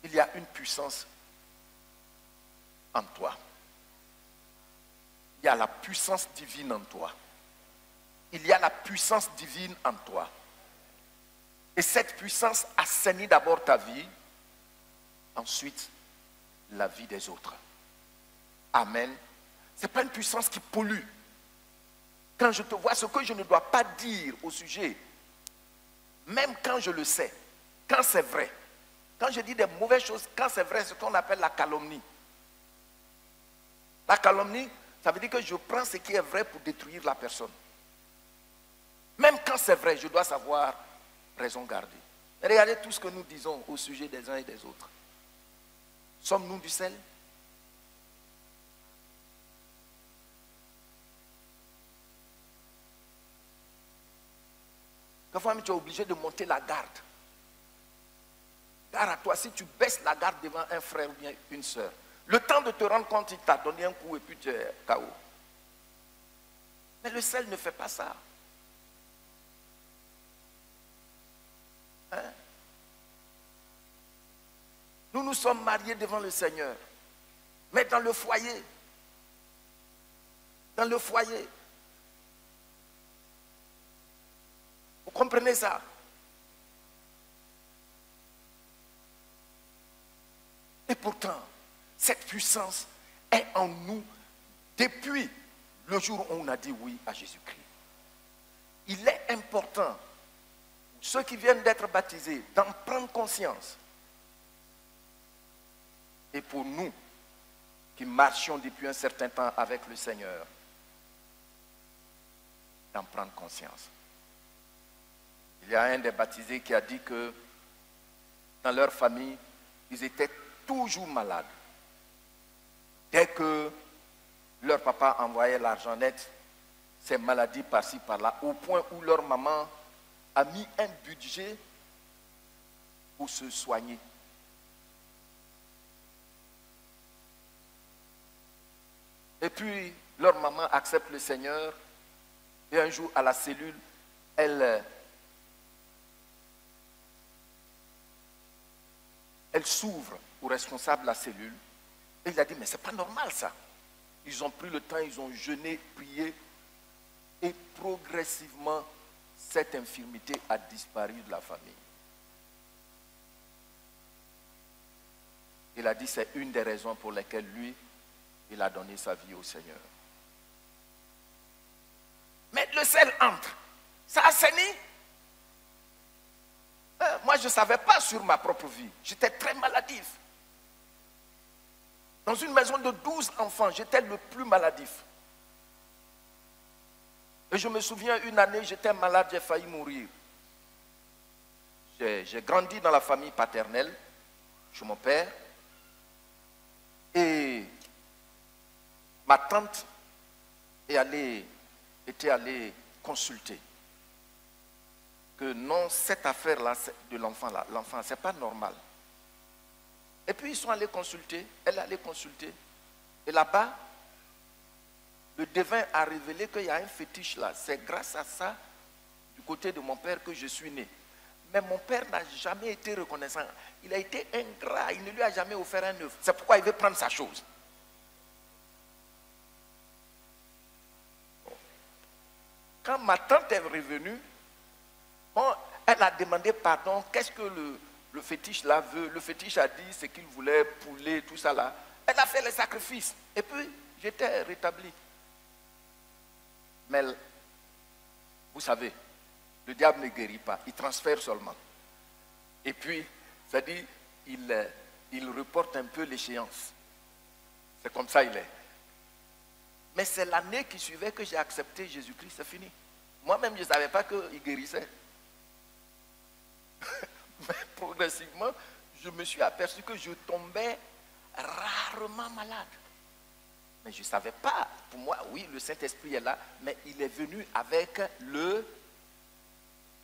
Il y a une puissance en toi. Il y a la puissance divine en toi. Il y a la puissance divine en toi. Et cette puissance assainit d'abord ta vie, ensuite la vie des autres. Amen. Ce n'est pas une puissance qui pollue. Quand je te vois, ce que je ne dois pas dire au sujet, même quand je le sais, quand c'est vrai, quand je dis des mauvaises choses, quand c'est vrai, c'est ce qu'on appelle la calomnie. La calomnie, ça veut dire que je prends ce qui est vrai pour détruire la personne. quand c'est vrai, je dois savoir raison garder. Mais regardez tout ce que nous disons au sujet des uns et des autres. Sommes-nous du sel? Parfois, tu es obligé de monter la garde. Gare à toi, si tu baisses la garde devant un frère ou bien une soeur, le temps de te rendre compte, il t'a donné un coup et puis tu es KO. Mais le sel ne fait pas ça. Hein? Nous nous sommes mariés devant le Seigneur. Mais dans le foyer, vous comprenez ça? Et pourtant, cette puissance est en nous depuis le jour où on a dit oui à Jésus-Christ. Il est important, ceux qui viennent d'être baptisés, d'en prendre conscience. Et pour nous, qui marchions depuis un certain temps avec le Seigneur, d'en prendre conscience. Il y a un des baptisés qui a dit que dans leur famille, ils étaient toujours malades. Dès que leur papa envoyait l'argent net, ces maladies par-ci, par-là, au point où leur maman a mis un budget pour se soigner. Et puis, leur maman accepte le Seigneur, et un jour, à la cellule, elle s'ouvre au responsable de la cellule, et il a dit, mais c'est pas normal ça. Ils ont pris le temps, ils ont jeûné, prié, et progressivement, cette infirmité a disparu de la famille. Il a dit, c'est une des raisons pour lesquelles lui, il a donné sa vie au Seigneur. Mais le sel entre, ça assainit. Moi, je ne savais pas sur ma propre vie. J'étais très maladif. Dans une maison de 12 enfants, j'étais le plus maladif. Et je me souviens, une année, j'étais malade, j'ai failli mourir. J'ai grandi dans la famille paternelle, chez mon père. Et ma tante était allée consulter. Que non, cette affaire-là de l'enfant, c'est pas normal. Et puis ils sont allés consulter, elle est allée consulter. Et là-bas, le devin a révélé qu'il y a un fétiche là. C'est grâce à ça, du côté de mon père, que je suis né. Mais mon père n'a jamais été reconnaissant. Il a été ingrat, il ne lui a jamais offert un œuf. C'est pourquoi il veut prendre sa chose. Quand ma tante est revenue, bon, elle a demandé pardon. Qu'est-ce que le fétiche là veut? Le fétiche a dit ce qu'il voulait, poulet, tout ça là. Elle a fait les sacrifices. Et puis, j'étais rétabli. Mais, vous savez, le diable ne guérit pas. Il transfère seulement. Et puis, ça dit, il reporte un peu l'échéance. C'est comme ça il est. Mais c'est l'année qui suivait que j'ai accepté Jésus-Christ, c'est fini. Moi-même, je ne savais pas qu'il guérissait. Mais progressivement, je me suis aperçu que je tombais rarement malade. Mais je ne savais pas. Pour moi, oui, le Saint-Esprit est là, mais il est venu avec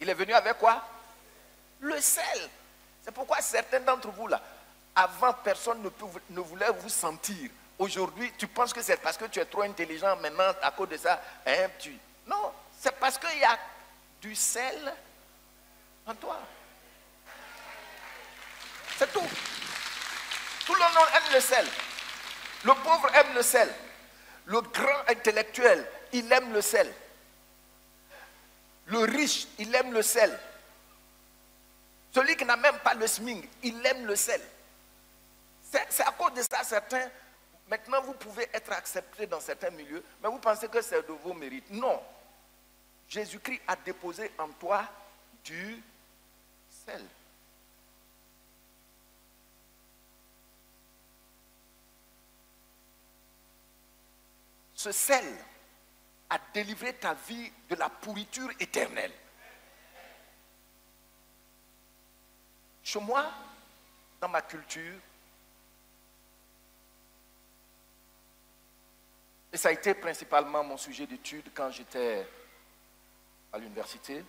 Il est venu avec quoi? Le sel. C'est pourquoi certains d'entre vous là, avant personne ne voulait vous sentir. Aujourd'hui, tu penses que c'est parce que tu es trop intelligent maintenant, à cause de ça, hein, Non, c'est parce qu'il y a du sel en toi. C'est tout. Tout le monde aime le sel. Le pauvre aime le sel. Le grand intellectuel, il aime le sel. Le riche, il aime le sel. Celui qui n'a même pas le SMIC, il aime le sel. C'est à cause de ça, certains, maintenant vous pouvez être acceptés dans certains milieux, mais vous pensez que c'est de vos mérites. Non. Jésus-Christ a déposé en toi du sel. Ce sel a délivré ta vie de la pourriture éternelle. chez moi, dans ma culture, et ça a été principalement mon sujet d'étude quand j'étais à l'université,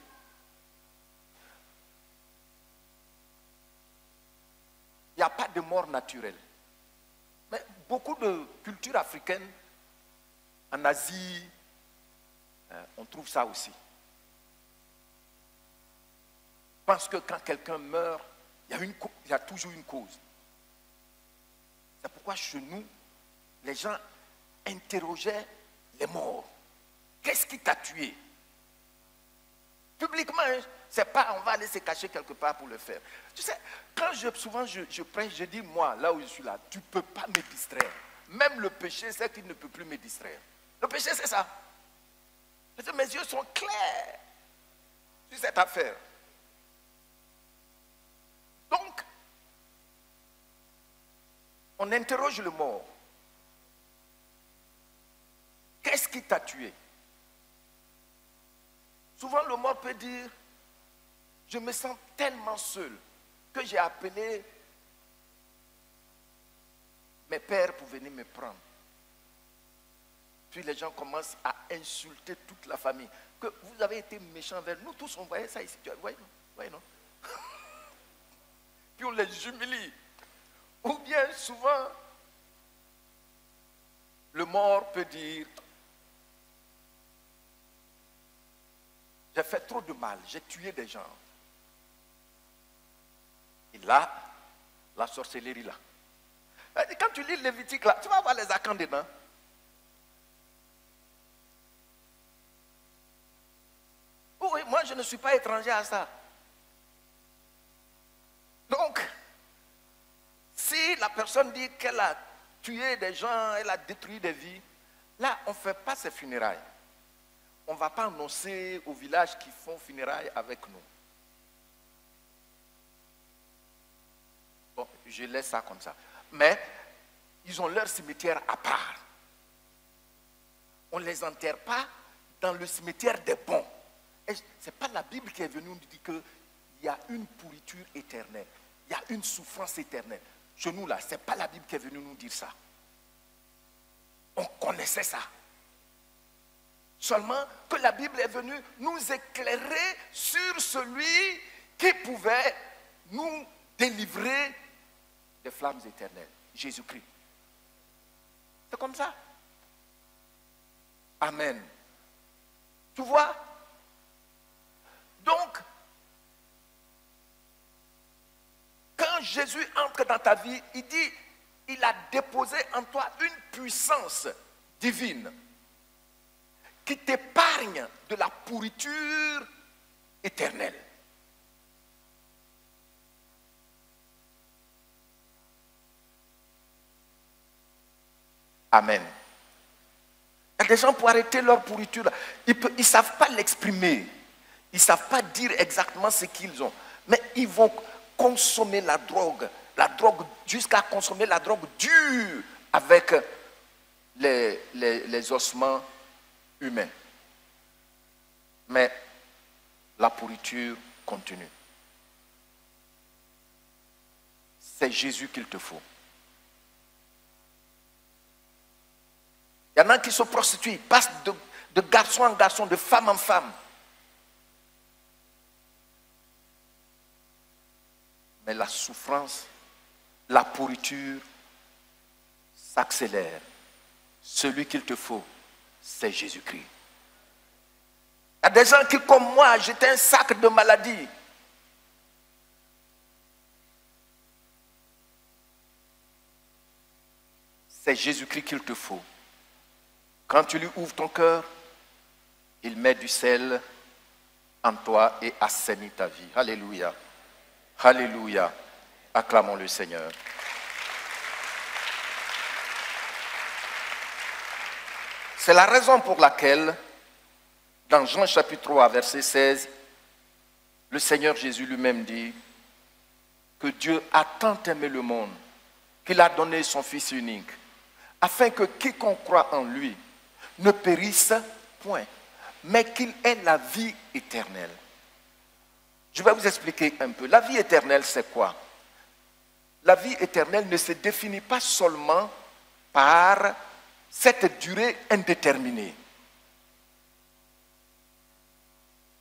il n'y a pas de mort naturelle. Mais beaucoup de cultures africaines, en Asie, on trouve ça aussi. Parce que quand quelqu'un meurt, il y a toujours une cause. C'est pourquoi chez nous, les gens interrogeaient les morts. Qu'est-ce qui t'a tué? Publiquement, c'est pas on va aller se cacher quelque part pour le faire. Tu sais, quand souvent je prêche, je dis moi, là où je suis là, tu ne peux pas me distraire. Même le péché, c'est qu'il ne peut plus me distraire. Le péché, c'est ça. Mes yeux sont clairs sur cette affaire. Donc, on interroge le mort. Qu'est-ce qui t'a tué? Souvent, le mort peut dire, je me sens tellement seul que j'ai appelé mes pères pour venir me prendre. Puis les gens commencent à insulter toute la famille. Que vous avez été méchants envers nous tous, on voyait ça ici. Voyez non? Puis on les humilie. Ou bien souvent, le mort peut dire, j'ai fait trop de mal, j'ai tué des gens. Et là, la sorcellerie là. Quand tu lis le Lévitique là, tu vas voir les acants dedans. Oui, moi je ne suis pas étranger à ça. Donc, si la personne dit qu'elle a tué des gens, elle a détruit des vies, là on ne fait pas ces funérailles. On ne va pas annoncer au village qui font funérailles avec nous. Bon, je laisse ça comme ça. Mais ils ont leur cimetière à part. On ne les enterre pas dans le cimetière des bons. Ce n'est pas la Bible qui est venue nous dire qu'il y a une pourriture éternelle. Il y a une souffrance éternelle. Chez nous là, ce n'est pas la Bible qui est venue nous dire ça. On connaissait ça. Seulement que la Bible est venue nous éclairer sur celui qui pouvait nous délivrer des flammes éternelles. Jésus-Christ. C'est comme ça. Amen. Tu vois? Donc, quand Jésus entre dans ta vie, il dit, il a déposé en toi une puissance divine qui t'épargne de la pourriture éternelle. Amen. Il y a des gens pour arrêter leur pourriture, ils ne savent pas l'exprimer. Ils ne savent pas dire exactement ce qu'ils ont. Mais ils vont consommer la drogue jusqu'à consommer la drogue dure avec les ossements humains. Mais la pourriture continue. C'est Jésus qu'il te faut. Il y en a qui se prostituent, passent de garçon en garçon, de femme en femme. Mais la souffrance, la pourriture s'accélère. Celui qu'il te faut, c'est Jésus-Christ. Il y a des gens qui, comme moi, j'étais un sac de maladies. C'est Jésus-Christ qu'il te faut. Quand tu lui ouvres ton cœur, il met du sel en toi et assainit ta vie. Alléluia. Alléluia. Acclamons le Seigneur. C'est la raison pour laquelle, dans Jean chapitre 3, verset 16, le Seigneur Jésus lui-même dit que Dieu a tant aimé le monde qu'il a donné son Fils unique, afin que quiconque croit en lui ne périsse point, mais qu'il ait la vie éternelle. Je vais vous expliquer un peu. La vie éternelle, c'est quoi? La vie éternelle ne se définit pas seulement par cette durée indéterminée.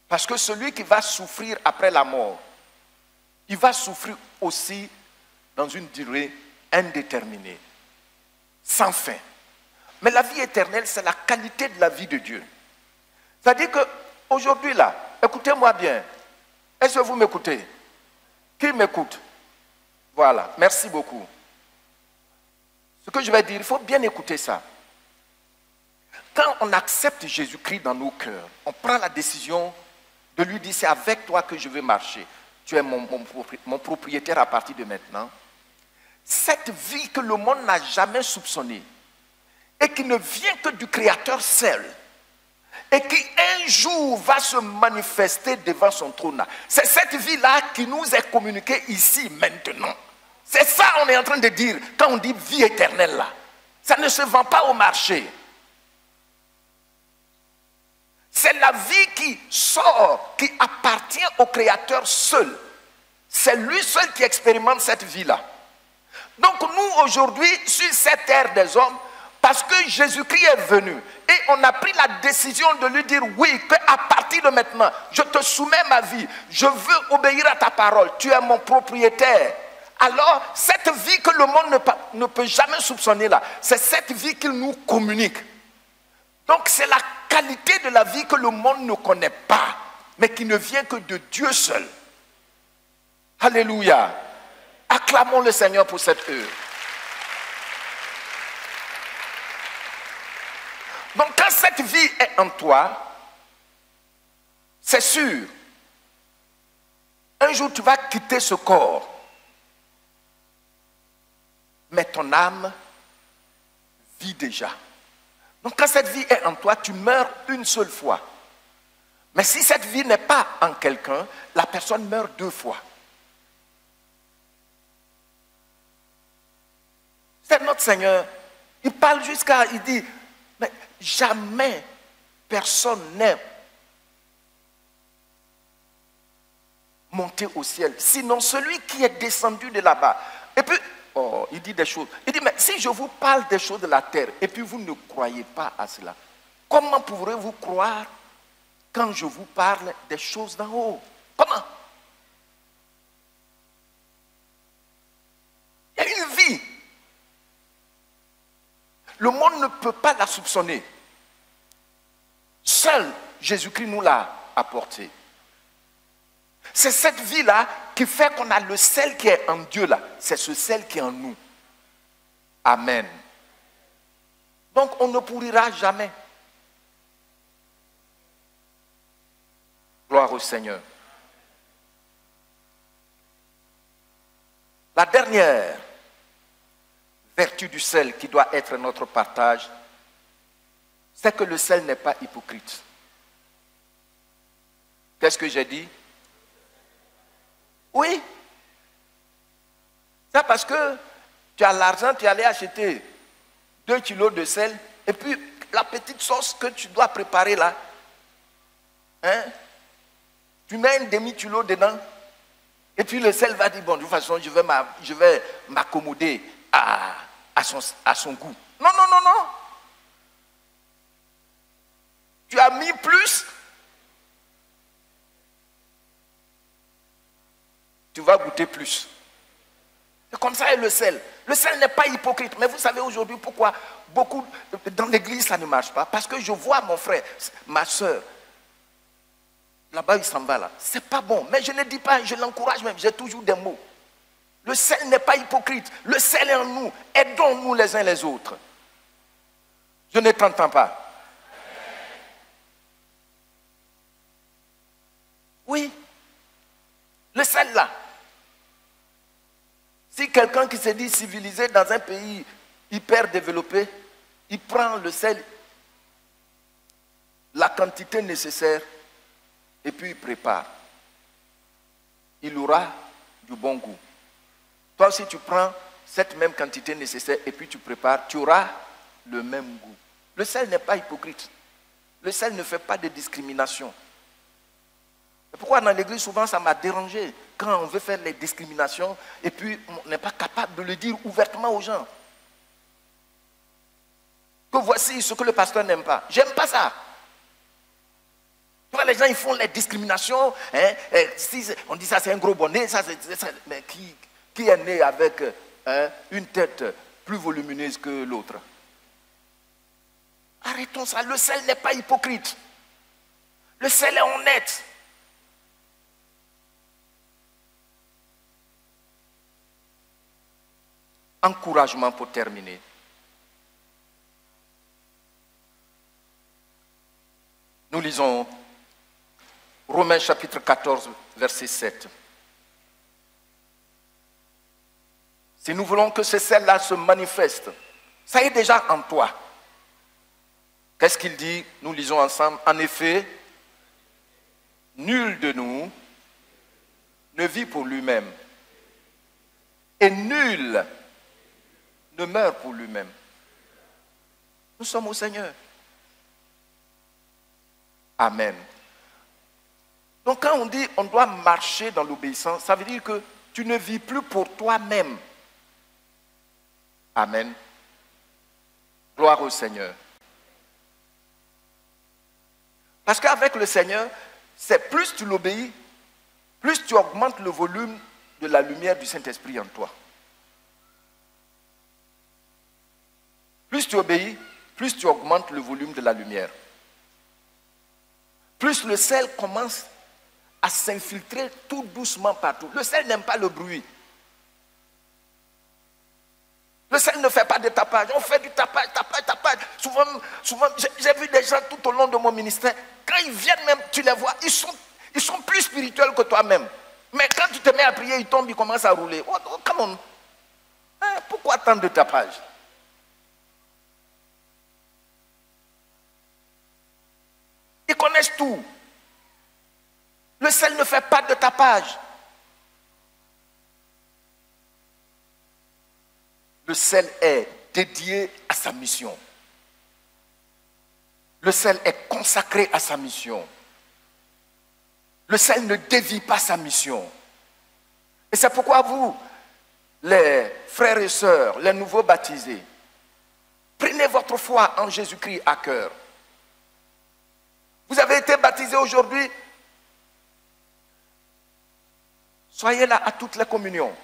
Parce que celui qui va souffrir après la mort, il va souffrir aussi dans une durée indéterminée, sans fin. Mais la vie éternelle, c'est la qualité de la vie de Dieu. C'est-à-dire qu'aujourd'hui, là, écoutez-moi bien. Est-ce que vous m'écoutez? Qui m'écoute? Voilà, merci beaucoup. Ce que je vais dire, il faut bien écouter ça. Quand on accepte Jésus-Christ dans nos cœurs, on prend la décision de lui dire, c'est avec toi que je veux marcher. Tu es mon propriétaire à partir de maintenant. Cette vie que le monde n'a jamais soupçonnée et qui ne vient que du Créateur seul et qui un jour va se manifester devant son trône. C'est cette vie-là qui nous est communiquée ici, maintenant. C'est ça qu'on est en train de dire quand on dit vie éternelle là. Ça ne se vend pas au marché. C'est la vie qui sort, qui appartient au Créateur seul. C'est lui seul qui expérimente cette vie-là. Donc nous aujourd'hui, sur cette terre des hommes, parce que Jésus-Christ est venu et on a pris la décision de lui dire oui, qu'à partir de maintenant, je te soumets ma vie, je veux obéir à ta parole, tu es mon propriétaire. Alors, cette vie que le monde ne peut jamais soupçonner là, c'est cette vie qu'il nous communique. Donc c'est la qualité de la vie que le monde ne connaît pas, mais qui ne vient que de Dieu seul. Alléluia. Acclamons le Seigneur pour cette heure. Donc quand cette vie est en toi, c'est sûr, un jour tu vas quitter ce corps, mais ton âme vit déjà. Donc quand cette vie est en toi, tu meurs une seule fois. Mais si cette vie n'est pas en quelqu'un, la personne meurt 2 fois. C'est notre Seigneur. Il parle il dit, mais jamais personne n'est monté au ciel, sinon celui qui est descendu de là-bas. Et puis, il dit des choses. Il dit, mais si je vous parle des choses de la terre, et puis vous ne croyez pas à cela, comment pourrez-vous croire quand je vous parle des choses d'en haut? Comment? Il y a une vie. Le monde ne peut pas la soupçonner. Seul Jésus-Christ nous l'a apporté. C'est cette vie-là qui fait qu'on a le sel qui est en Dieu là. C'est ce sel qui est en nous. Amen. Donc on ne pourrira jamais. Gloire au Seigneur. La dernière vertu du sel qui doit être notre partage, c'est que le sel n'est pas hypocrite. Qu'est-ce que j'ai dit? Oui. C'est parce que tu as l'argent, tu es allé acheter 2 kilos de sel, et puis la petite sauce que tu dois préparer là, hein, tu mets un demi-kilo dedans, et puis le sel va dire, bon, de toute façon, je vais m'accommoder à son goût. Non, non, non, non. Tu as mis plus, tu vas goûter plus. C'est comme ça est le sel. Le sel n'est pas hypocrite. Mais vous savez aujourd'hui pourquoi beaucoup dans l'église ça ne marche pas? Parce que je vois mon frère, ma soeur, là-bas il s'en va là. C'est pas bon. Mais je ne dis pas, je l'encourage même. J'ai toujours des mots. Le sel n'est pas hypocrite. Le sel est en nous. Aidons-nous les uns les autres. Je ne t'entends pas. Oui. Le sel là. Si quelqu'un qui se dit civilisé dans un pays hyper développé, il prend le sel, la quantité nécessaire, et puis il prépare. Il aura du bon goût. Toi aussi tu prends cette même quantité nécessaire et puis tu prépares, tu auras le même goût. Le sel n'est pas hypocrite. Le sel ne fait pas de discrimination. C'est pourquoi dans l'église, souvent, ça m'a dérangé. Quand on veut faire les discriminations, et puis on n'est pas capable de le dire ouvertement aux gens. Que voici ce que le pasteur n'aime pas. J'aime pas ça. Tu vois, les gens, ils font les discriminations. Hein, on dit ça, c'est un gros bonnet. Mais qui est né avec une tête plus volumineuse que l'autre? Arrêtons ça. Le sel n'est pas hypocrite. Le sel est honnête. Encouragement pour terminer. Nous lisons Romains chapitre 14, verset 7. Si nous voulons que ce sel-là se manifeste, ça est déjà en toi. Qu'est-ce qu'il dit? Nous lisons ensemble. En effet, nul de nous ne vit pour lui-même. Et nul ne meurt pour lui-même. Nous sommes au Seigneur. Amen. Donc quand on dit on doit marcher dans l'obéissance, ça veut dire que tu ne vis plus pour toi-même. Amen. Gloire au Seigneur. Parce qu'avec le Seigneur, c'est plus tu l'obéis, plus tu augmentes le volume de la lumière du Saint-Esprit en toi. Plus tu obéis, plus tu augmentes le volume de la lumière. Plus le sel commence à s'infiltrer tout doucement partout. Le sel n'aime pas le bruit. Le sel ne fait pas de tapage. On fait du tapage. Souvent, j'ai vu des gens tout au long de mon ministère, quand ils viennent même, tu les vois, ils sont plus spirituels que toi-même. Mais quand tu te mets à prier, ils tombent, ils commencent à rouler. Oh, come on. Hein, pourquoi tant de tapage? Ils connaissent tout. Le sel ne fait pas de tapage. Le sel est dédié à sa mission. Le sel est consacré à sa mission. Le sel ne dévie pas sa mission. Et c'est pourquoi vous, les frères et sœurs, les nouveaux baptisés, prenez votre foi en Jésus-Christ à cœur. Vous avez été baptisés aujourd'hui. Soyez là à toutes les communions.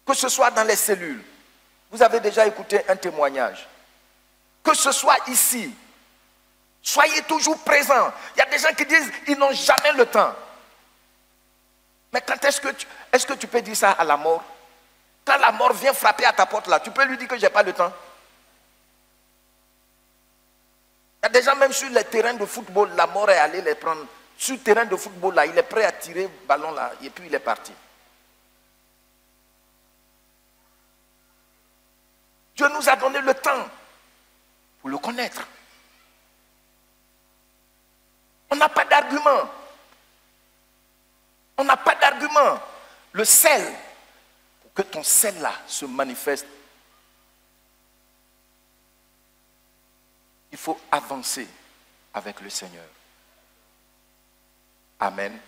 Que ce soit dans les cellules. Vous avez déjà écouté un témoignage. Que ce soit ici. Soyez toujours présents. Il y a des gens qui disent qu'ils n'ont jamais le temps. Mais quand est-ce que tu peux dire ça à la mort? Quand la mort vient frapper à ta porte là, tu peux lui dire que je n'ai pas le temps. Il y a des gens même sur les terrains de football, la mort est allée les prendre. Sur le terrain de football là, il est prêt à tirer le ballon là et puis il est parti. Dieu nous a donné le temps pour le connaître. On n'a pas d'argument. On n'a pas d'argument. Le sel, pour que ton sel là se manifeste, il faut avancer avec le Seigneur. Amen.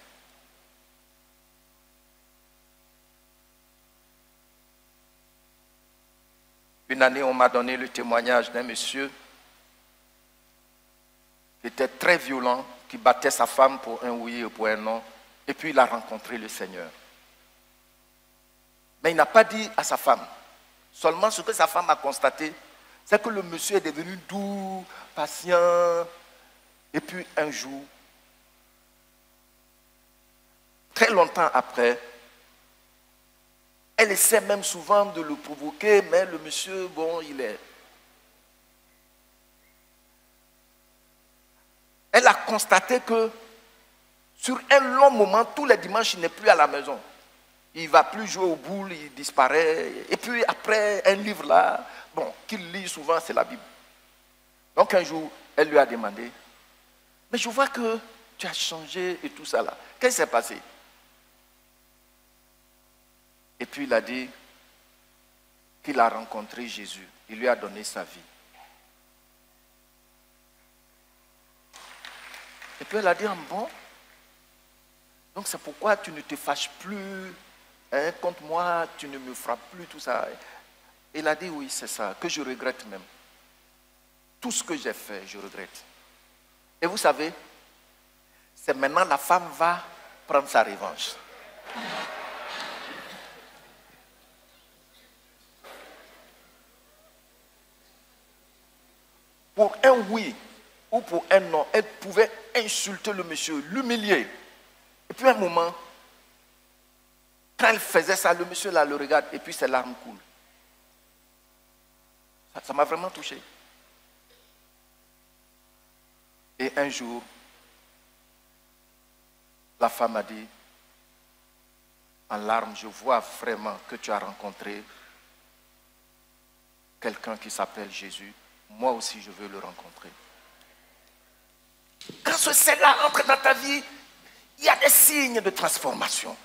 Une année, on m'a donné le témoignage d'un monsieur qui était très violent, qui battait sa femme pour un oui et pour un non, et puis il a rencontré le Seigneur. Mais il n'a pas dit à sa femme. Seulement ce que sa femme a constaté, c'est que le monsieur est devenu doux, patient, et puis un jour, très longtemps après, elle essaie même souvent de le provoquer, mais le monsieur, bon, il est... Elle a constaté que sur un long moment, tous les dimanches, il n'est plus à la maison. Il ne va plus jouer aux boules, il disparaît. Et puis après, un livre là, bon, qu'il lit souvent, c'est la Bible. Donc un jour, elle lui a demandé, mais je vois que tu as changé et tout ça là. Qu'est-ce qui s'est passé? Et puis il a dit qu'il a rencontré Jésus. Il lui a donné sa vie. Et puis elle a dit, bon, Donc c'est pourquoi tu ne te fâches plus contre moi, tu ne me frappes plus, tout ça. Il a dit oui, c'est ça, que je regrette même. Tout ce que j'ai fait, je regrette. Et vous savez, c'est maintenant la femme va prendre sa revanche. Pour un oui ou pour un non, elle pouvait insulter le monsieur, l'humilier. Et puis à un moment, quand elle faisait ça, le monsieur là le regarde et puis ses larmes coulent. Ça m'a vraiment touché. Et un jour, la femme a dit, en larmes, je vois vraiment que tu as rencontré quelqu'un qui s'appelle Jésus. Moi aussi, je veux le rencontrer. Quand ce sel-là entre dans ta vie, il y a des signes de transformation.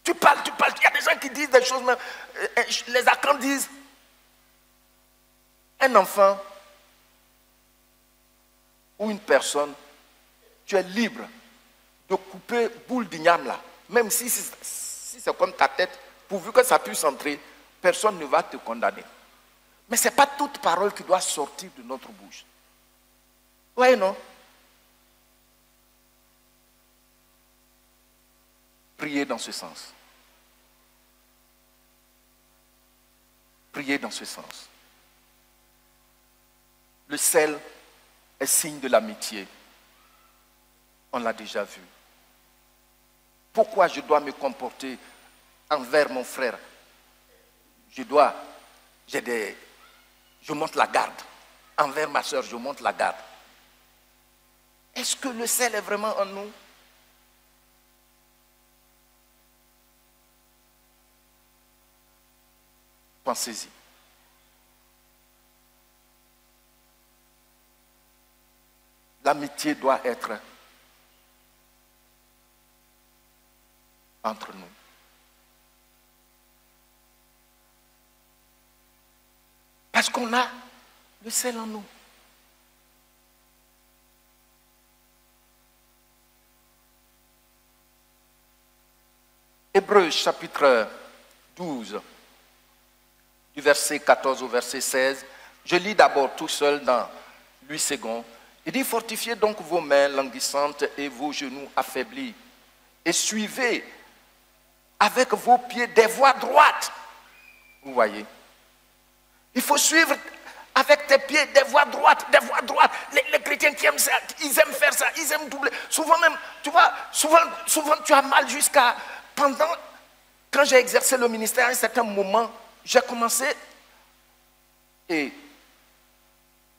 Tu parles, il y a des gens qui disent des choses, même, les arcans disent, un enfant ou une personne, tu es libre de couper boule d'igname là, même si c'est comme ta tête, pourvu que ça puisse entrer, personne ne va te condamner. Mais ce n'est pas toute parole qui doit sortir de notre bouche. Oui, non? Priez dans ce sens. Priez dans ce sens. Le sel est signe de l'amitié. On l'a déjà vu. Pourquoi je dois me comporter envers mon frère? Je monte la garde. Envers ma soeur, je monte la garde. Est-ce que le sel est vraiment en nous? Pensez-y. L'amitié doit être entre nous. Parce qu'on a le sel en nous. Hébreux chapitre 12, du verset 14 au verset 16. Je lis d'abord tout seul dans Louis II. Il dit, fortifiez donc vos mains languissantes et vos genoux affaiblis. Et suivez avec vos pieds des voies droites. Vous voyez? Il faut suivre avec tes pieds des voies droites, des voies droites. Les chrétiens qui aiment ça, ils aiment faire ça, ils aiment doubler. Souvent même, tu vois, souvent tu as mal jusqu'à... Quand j'ai exercé le ministère, à un certain moment, j'ai commencé, et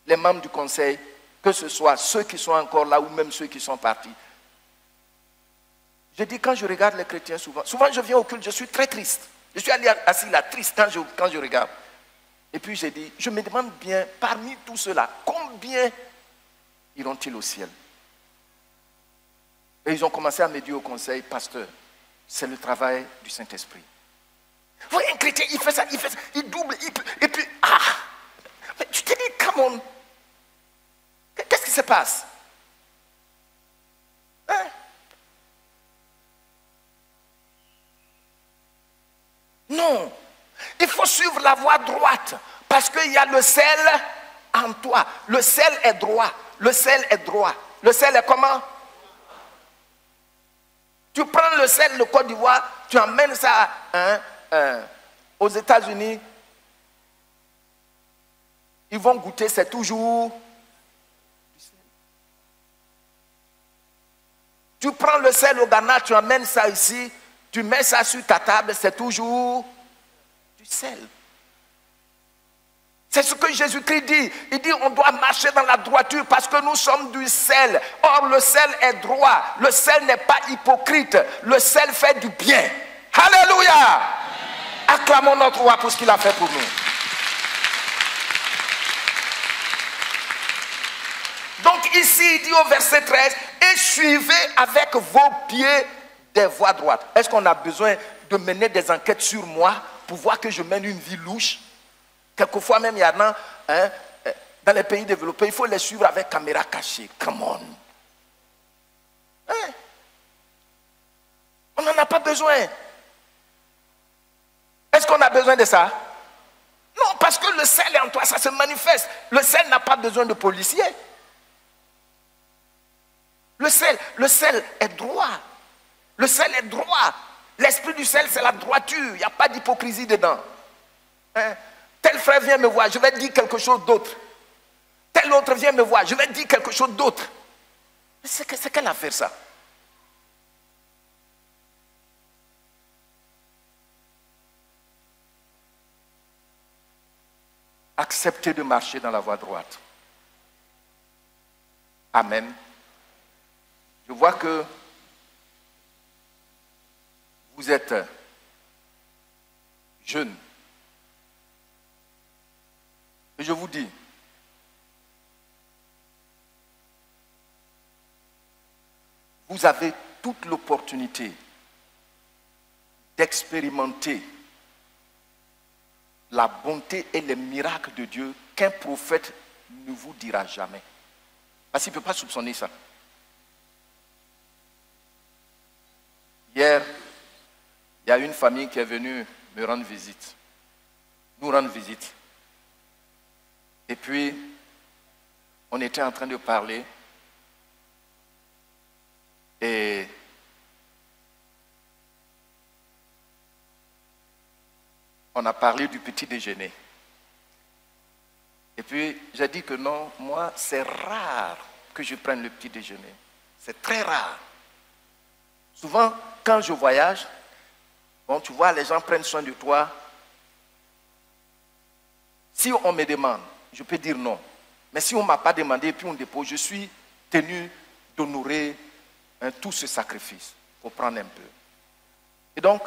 les membres du conseil, que ce soit ceux qui sont encore là ou même ceux qui sont partis, je dis, quand je regarde les chrétiens, souvent je viens au culte, je suis très triste. Je suis assis là, triste quand je regarde. Et puis j'ai dit, je me demande bien, parmi tous ceux-là, combien iront-ils au ciel? Et ils ont commencé à me dire au conseil, pasteur, c'est le travail du Saint-Esprit. Vous voyez, un chrétien, il fait ça, il double, et puis, mais tu te dis, come on, qu'est-ce qui se passe? Hein? Non, il faut suivre la voie droite, parce qu'il y a le sel en toi. Le sel est droit, le sel est droit. Le sel est comment? Tu prends le sel de Côte d'Ivoire, tu emmènes ça aux États-Unis. Ils vont goûter, c'est toujours du sel. Tu prends le sel au Ghana, tu emmènes ça ici, tu mets ça sur ta table, c'est toujours du sel. C'est ce que Jésus-Christ dit. Il dit on doit marcher dans la droiture parce que nous sommes du sel. Or le sel est droit. Le sel n'est pas hypocrite. Le sel fait du bien. Alléluia. Acclamons notre roi pour ce qu'il a fait pour nous. Donc ici il dit au verset 13, et suivez avec vos pieds des voies droites. Est-ce qu'on a besoin de mener des enquêtes sur moi pour voir que je mène une vie louche? Quelquefois même, il y en a dans les pays développés, il faut les suivre avec caméra cachée. Come on. On n'en a pas besoin. Est-ce qu'on a besoin de ça? Non, parce que le sel est en toi, ça se manifeste. Le sel n'a pas besoin de policier. Le sel est droit. Le sel est droit. L'esprit du sel, c'est la droiture. Il n'y a pas d'hypocrisie dedans. Hein? Tel frère vient me voir, je vais dire quelque chose d'autre. Tel autre vient me voir, je vais dire quelque chose d'autre. C'est quelle affaire ça? Acceptez de marcher dans la voie droite. Amen. Je vois que vous êtes jeune. Et je vous dis, vous avez toute l'opportunité d'expérimenter la bonté et les miracles de Dieu qu'un prophète ne vous dira jamais. Parce qu'il ne peut pas soupçonner ça. Hier, il y a une famille qui est venue me rendre visite. Nous rendre visite. Et puis, on était en train de parler. Et on a parlé du petit déjeuner. Et puis, j'ai dit que non, moi, c'est rare que je prenne le petit déjeuner. C'est très rare. Souvent, quand je voyage, bon, tu vois, les gens prennent soin de toi. Si on me demande, je peux dire non. Mais si on ne m'a pas demandé et puis on dépose, je suis tenu d'honorer tout ce sacrifice. Il faut prendre un peu. Et donc,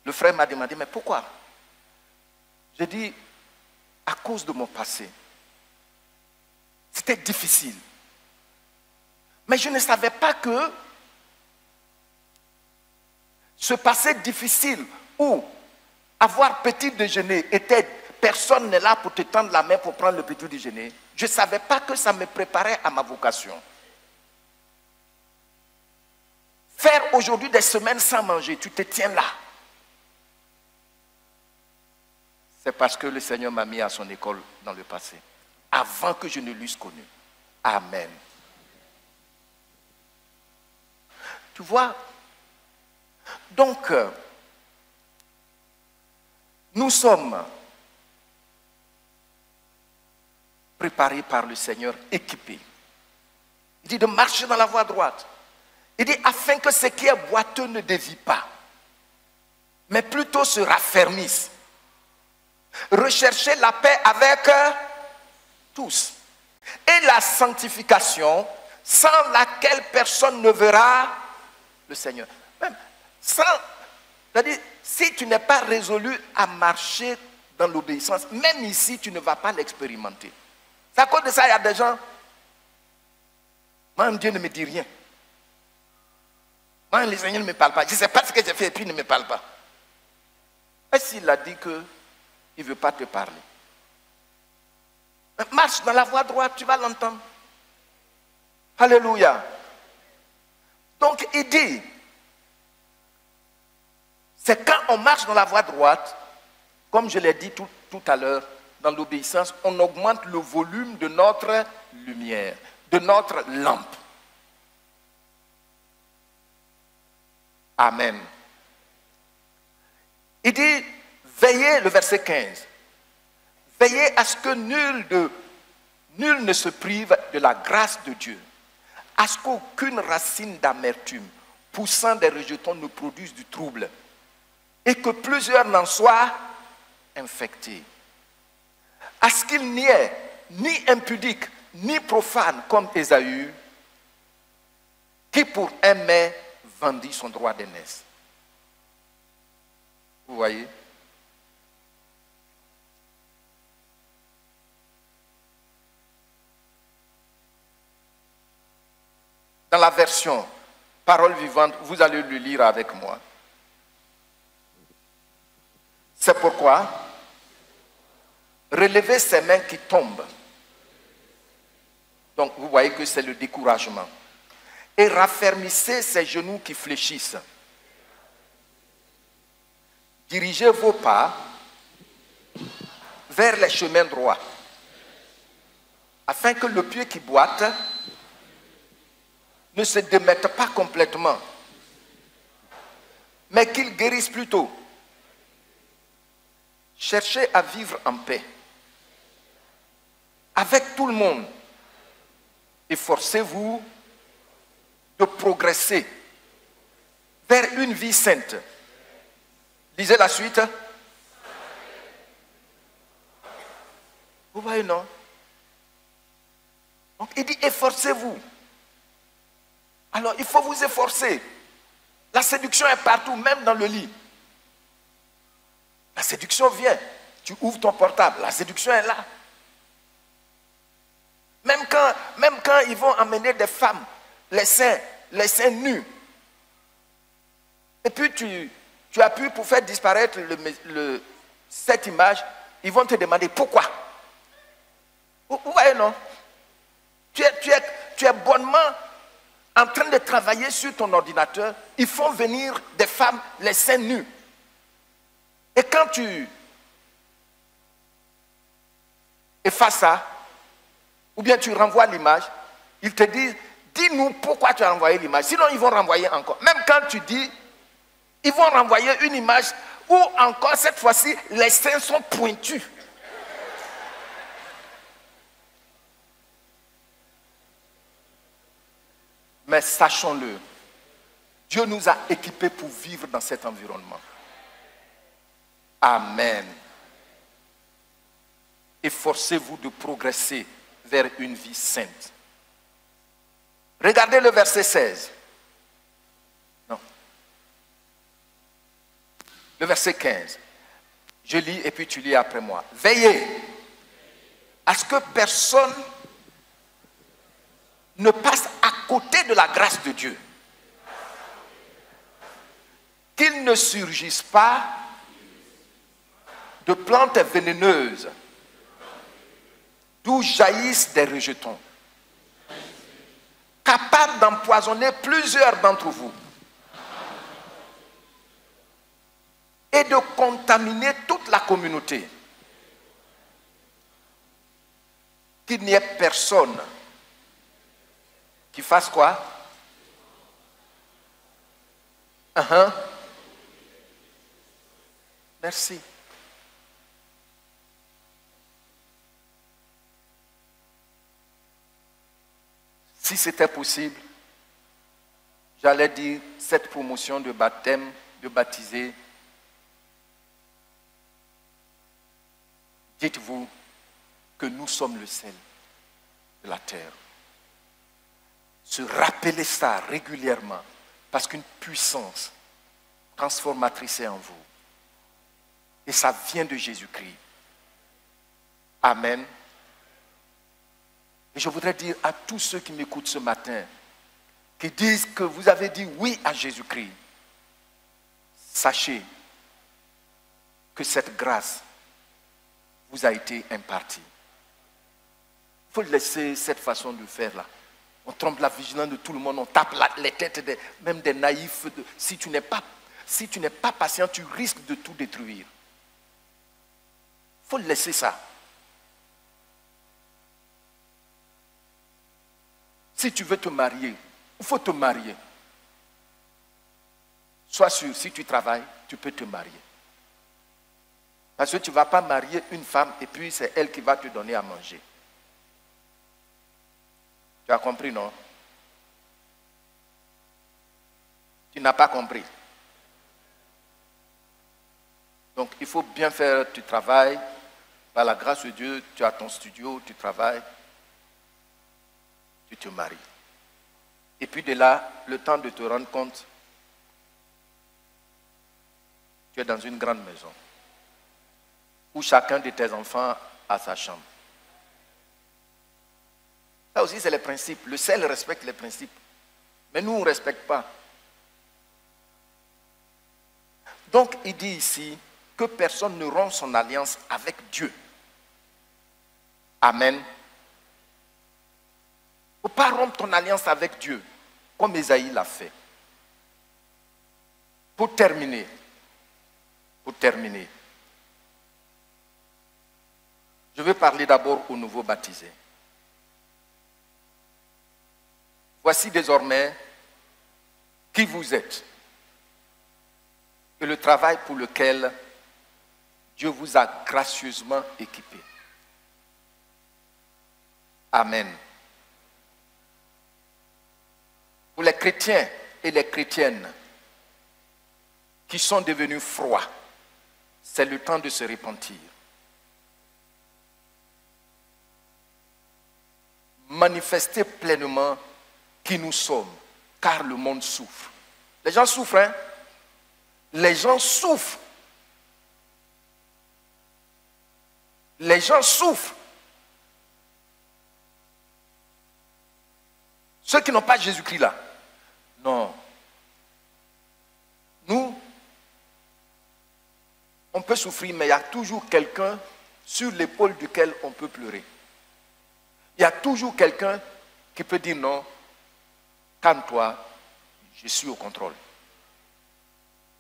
le frère m'a demandé, mais pourquoi? J'ai dit, à cause de mon passé. C'était difficile. Mais je ne savais pas que ce passé difficile où avoir petit déjeuner était, personne n'est là pour te tendre la main pour prendre le petit déjeuner. Je ne savais pas que ça me préparait à ma vocation. Faire aujourd'hui des semaines sans manger, tu te tiens là. C'est parce que le Seigneur m'a mis à son école dans le passé, avant que je ne l'eusse connu. Amen. Tu vois, donc, nous sommes préparés par le Seigneur, équipés. Il dit de marcher dans la voie droite. Il dit afin que ce qui est boiteux ne dévie pas, mais plutôt se raffermisse. Recherchez la paix avec tous. Et la sanctification, sans laquelle personne ne verra le Seigneur. Même c'est-à-dire, si tu n'es pas résolu à marcher dans l'obéissance, même ici, tu ne vas pas l'expérimenter. C'est à cause de ça, il y a des gens, moi, Dieu ne me dit rien. Moi, le Seigneur ne me parle pas. Je ne sais pas ce que j'ai fait et puis il ne me parle pas. Et s'il a dit que il ne veut pas te parler. Marche dans la voie droite, tu vas l'entendre. Alléluia. Donc il dit, c'est quand on marche dans la voie droite, comme je l'ai dit tout à l'heure, dans l'obéissance, on augmente le volume de notre lumière, de notre lampe. Amen. Il dit, veillez, le verset 15, veillez à ce que nul ne se prive de la grâce de Dieu, à ce qu'aucune racine d'amertume poussant des rejetons ne produise du trouble, et que plusieurs n'en soient infectés. À ce qu'il n'y ait ni impudique, ni profane comme Ésaü, qui pour un mets vendit son droit d'aînesse. Vous voyez? Dans la version Parole vivante, vous allez le lire avec moi. C'est pourquoi, relevez ces mains qui tombent. Donc, vous voyez que c'est le découragement. Et raffermissez ces genoux qui fléchissent. dirigez vos pas vers les chemins droits, afin que le pied qui boite ne se démette pas complètement, mais qu'il guérisse plutôt. Cherchez à vivre en paix avec tout le monde. Efforcez-vous de progresser vers une vie sainte. Lisez la suite. Vous voyez, non? Donc il dit efforcez-vous. Alors il faut vous efforcer. La séduction est partout, même dans le lit. La séduction vient. Tu ouvres ton portable, la séduction est là. Même quand ils vont amener des femmes, les seins nus, et puis tu appuies pour faire disparaître cette image, ils vont te demander pourquoi. Vous voyez, non? Tu es bonnement en train de travailler sur ton ordinateur, ils font venir des femmes, les seins nus. Et quand tu effaces ça, ou bien tu renvoies l'image, ils te disent, dis-nous pourquoi tu as renvoyé l'image. Sinon, ils vont renvoyer encore. Même quand tu dis, ils vont renvoyer une image où encore, cette fois-ci, les seins sont pointus. Mais sachons-le, Dieu nous a équipés pour vivre dans cet environnement. Amen. Efforcez-vous de progresser vers une vie sainte. Regardez le verset 16. Non. Le verset 15. Je lis et puis tu lis après moi. Veillez à ce que personne ne passe à côté de la grâce de Dieu. Qu'il ne surgisse pas de plantes vénéneuses d'où jaillissent des rejetons, capables d'empoisonner plusieurs d'entre vous et de contaminer toute la communauté. Qu'il n'y ait personne qui fasse quoi? Merci. Si c'était possible, j'allais dire cette promotion de baptême, de baptiser. Dites-vous que nous sommes le sel de la terre. Se rappeler ça régulièrement, parce qu'une puissance transformatrice est en vous. Et ça vient de Jésus-Christ. Amen. Et je voudrais dire à tous ceux qui m'écoutent ce matin, qui disent que vous avez dit oui à Jésus-Christ, sachez que cette grâce vous a été impartie. Il faut laisser cette façon de faire là. On trompe la vigilance de tout le monde, on tape les têtes même des naïfs. Si tu n'es pas patient, tu risques de tout détruire. Il faut laisser ça. Si tu veux te marier, il faut te marier. Sois sûr, si tu travailles, tu peux te marier. Parce que tu ne vas pas marier une femme et puis c'est elle qui va te donner à manger. Tu as compris, non? Tu n'as pas compris. Donc, il faut bien faire tu travailles. Par la grâce de Dieu, tu as ton studio, tu travailles. Tu te maries. Et puis de là, le temps de te rendre compte, tu es dans une grande maison où chacun de tes enfants a sa chambre. Ça aussi, c'est les principes. Le sel respecte les principes. Mais nous, on ne respecte pas. Donc, il dit ici que personne ne rompt son alliance avec Dieu. Amen. Il ne faut pas rompre ton alliance avec Dieu, comme Ésaïe l'a fait. Pour terminer, pour terminer, je veux parler d'abord aux nouveaux baptisés. Voici désormais qui vous êtes et le travail pour lequel Dieu vous a gracieusement équipé. Amen. Pour les chrétiens et les chrétiennes qui sont devenus froids, c'est le temps de se repentir. Manifester pleinement qui nous sommes, car le monde souffre. Les gens souffrent, hein? Les gens souffrent. Les gens souffrent. Ceux qui n'ont pas Jésus-Christ là. Non. Nous, on peut souffrir, mais il y a toujours quelqu'un sur l'épaule duquel on peut pleurer. Il y a toujours quelqu'un qui peut dire non, calme-toi, je suis au contrôle.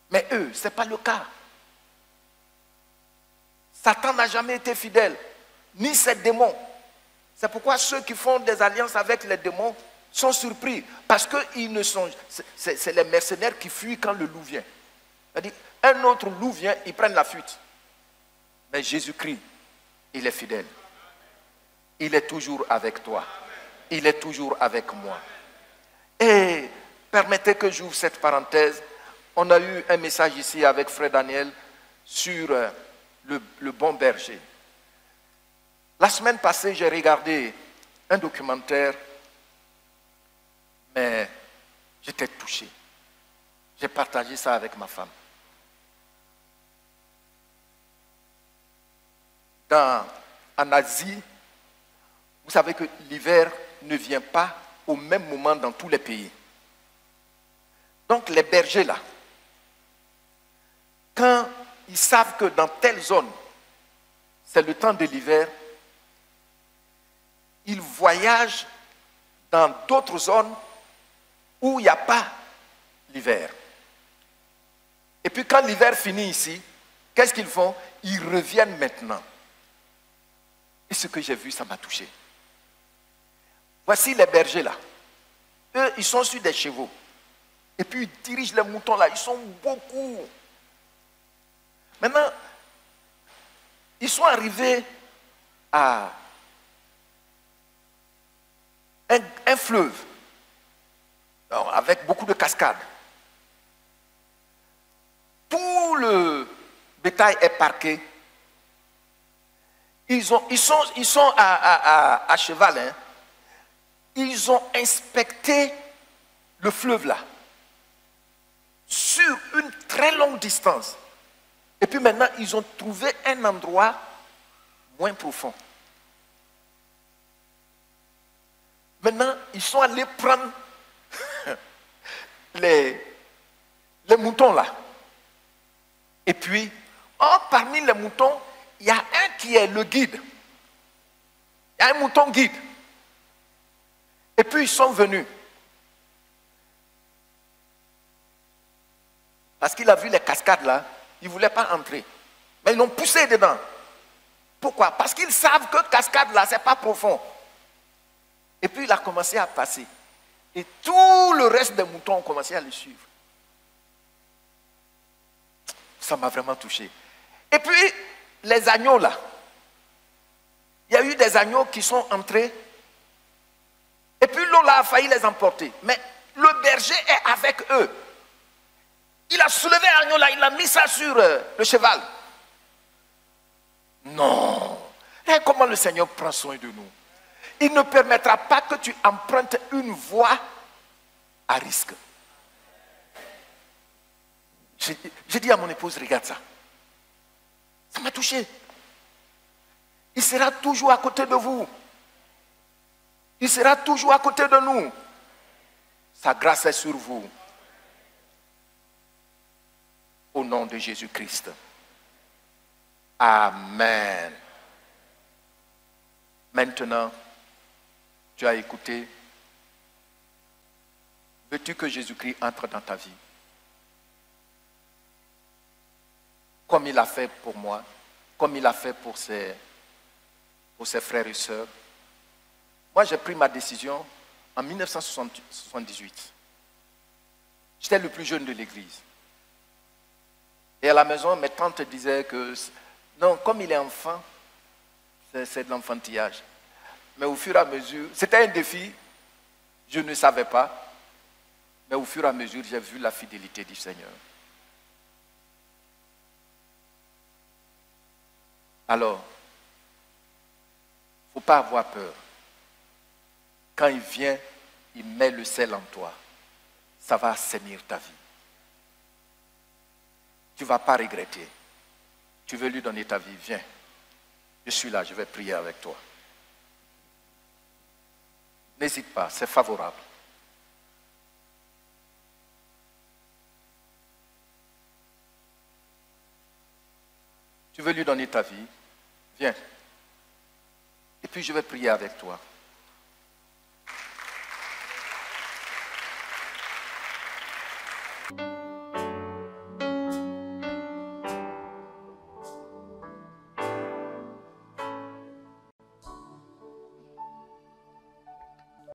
Mais eux, ce n'est pas le cas. Satan n'a jamais été fidèle, ni ses démons. C'est pourquoi ceux qui font des alliances avec les démons sont surpris, parce que c'est les mercenaires qui fuient quand le loup vient. C'est-à-dire, un autre loup vient, ils prennent la fuite. Mais Jésus-Christ, il est fidèle. Il est toujours avec toi. Il est toujours avec moi. Et permettez que j'ouvre cette parenthèse. On a eu un message ici avec Frère Daniel sur le bon berger. La semaine passée, j'ai regardé un documentaire, mais j'étais touché. J'ai partagé ça avec ma femme. En Asie, vous savez que l'hiver ne vient pas au même moment dans tous les pays. Donc les bergers là, quand ils savent que dans telle zone, c'est le temps de l'hiver, ils voyagent dans d'autres zones où il n'y a pas l'hiver. Et puis quand l'hiver finit ici, qu'est-ce qu'ils font? Ils reviennent maintenant. Et ce que j'ai vu, ça m'a touché. Voici les bergers là. Eux, ils sont sur des chevaux. Et puis ils dirigent les moutons là. Ils sont beaucoup. Maintenant, ils sont arrivés à un fleuve avec beaucoup de cascades. Tout le bétail est parqué. Ils sont à cheval. Hein. Ils ont inspecté le fleuve là sur une très longue distance. Et puis maintenant, ils ont trouvé un endroit moins profond. Maintenant, ils sont allés prendre les moutons là. Et puis, parmi les moutons, il y a un qui est le guide. Il y a un mouton guide. Et puis ils sont venus. Parce qu'il a vu les cascades là, il ne voulait pas entrer. Mais ils l'ont poussé dedans. Pourquoi? Parce qu'ils savent que cascade là, ce n'est pas profond. Et puis il a commencé à passer. Et tout le reste des moutons ont commencé à le suivre. Ça m'a vraiment touché. Et puis, les agneaux là. Il y a eu des agneaux qui sont entrés. Et puis l'eau là a failli les emporter. Mais le berger est avec eux. Il a soulevé l'agneau là, il a mis ça sur le cheval. Non. Et comment le Seigneur prend soin de nous? Il ne permettra pas que tu empruntes une voie à risque. J'ai dit à mon épouse, regarde ça. Ça m'a touché. Il sera toujours à côté de vous. Il sera toujours à côté de nous. Sa grâce est sur vous. Au nom de Jésus-Christ. Amen. Maintenant, tu as écouté. Veux-tu que Jésus-Christ entre dans ta vie? Comme comme il a fait pour moi, comme il a fait pour ses frères et sœurs. Moi, j'ai pris ma décision en 1978. J'étais le plus jeune de l'église. Et à la maison, mes tantes disaient que, non, comme il est enfant, c'est de l'enfantillage. Mais au fur et à mesure, c'était un défi, je ne savais pas, mais au fur et à mesure, j'ai vu la fidélité du Seigneur. Alors, il ne faut pas avoir peur. Quand il vient, il met le sel en toi. Ça va assainir ta vie. Tu ne vas pas regretter. Tu veux lui donner ta vie, viens. Je suis là, je vais prier avec toi. N'hésite pas, c'est favorable. Tu veux lui donner ta vie, viens. Et puis je vais prier avec toi.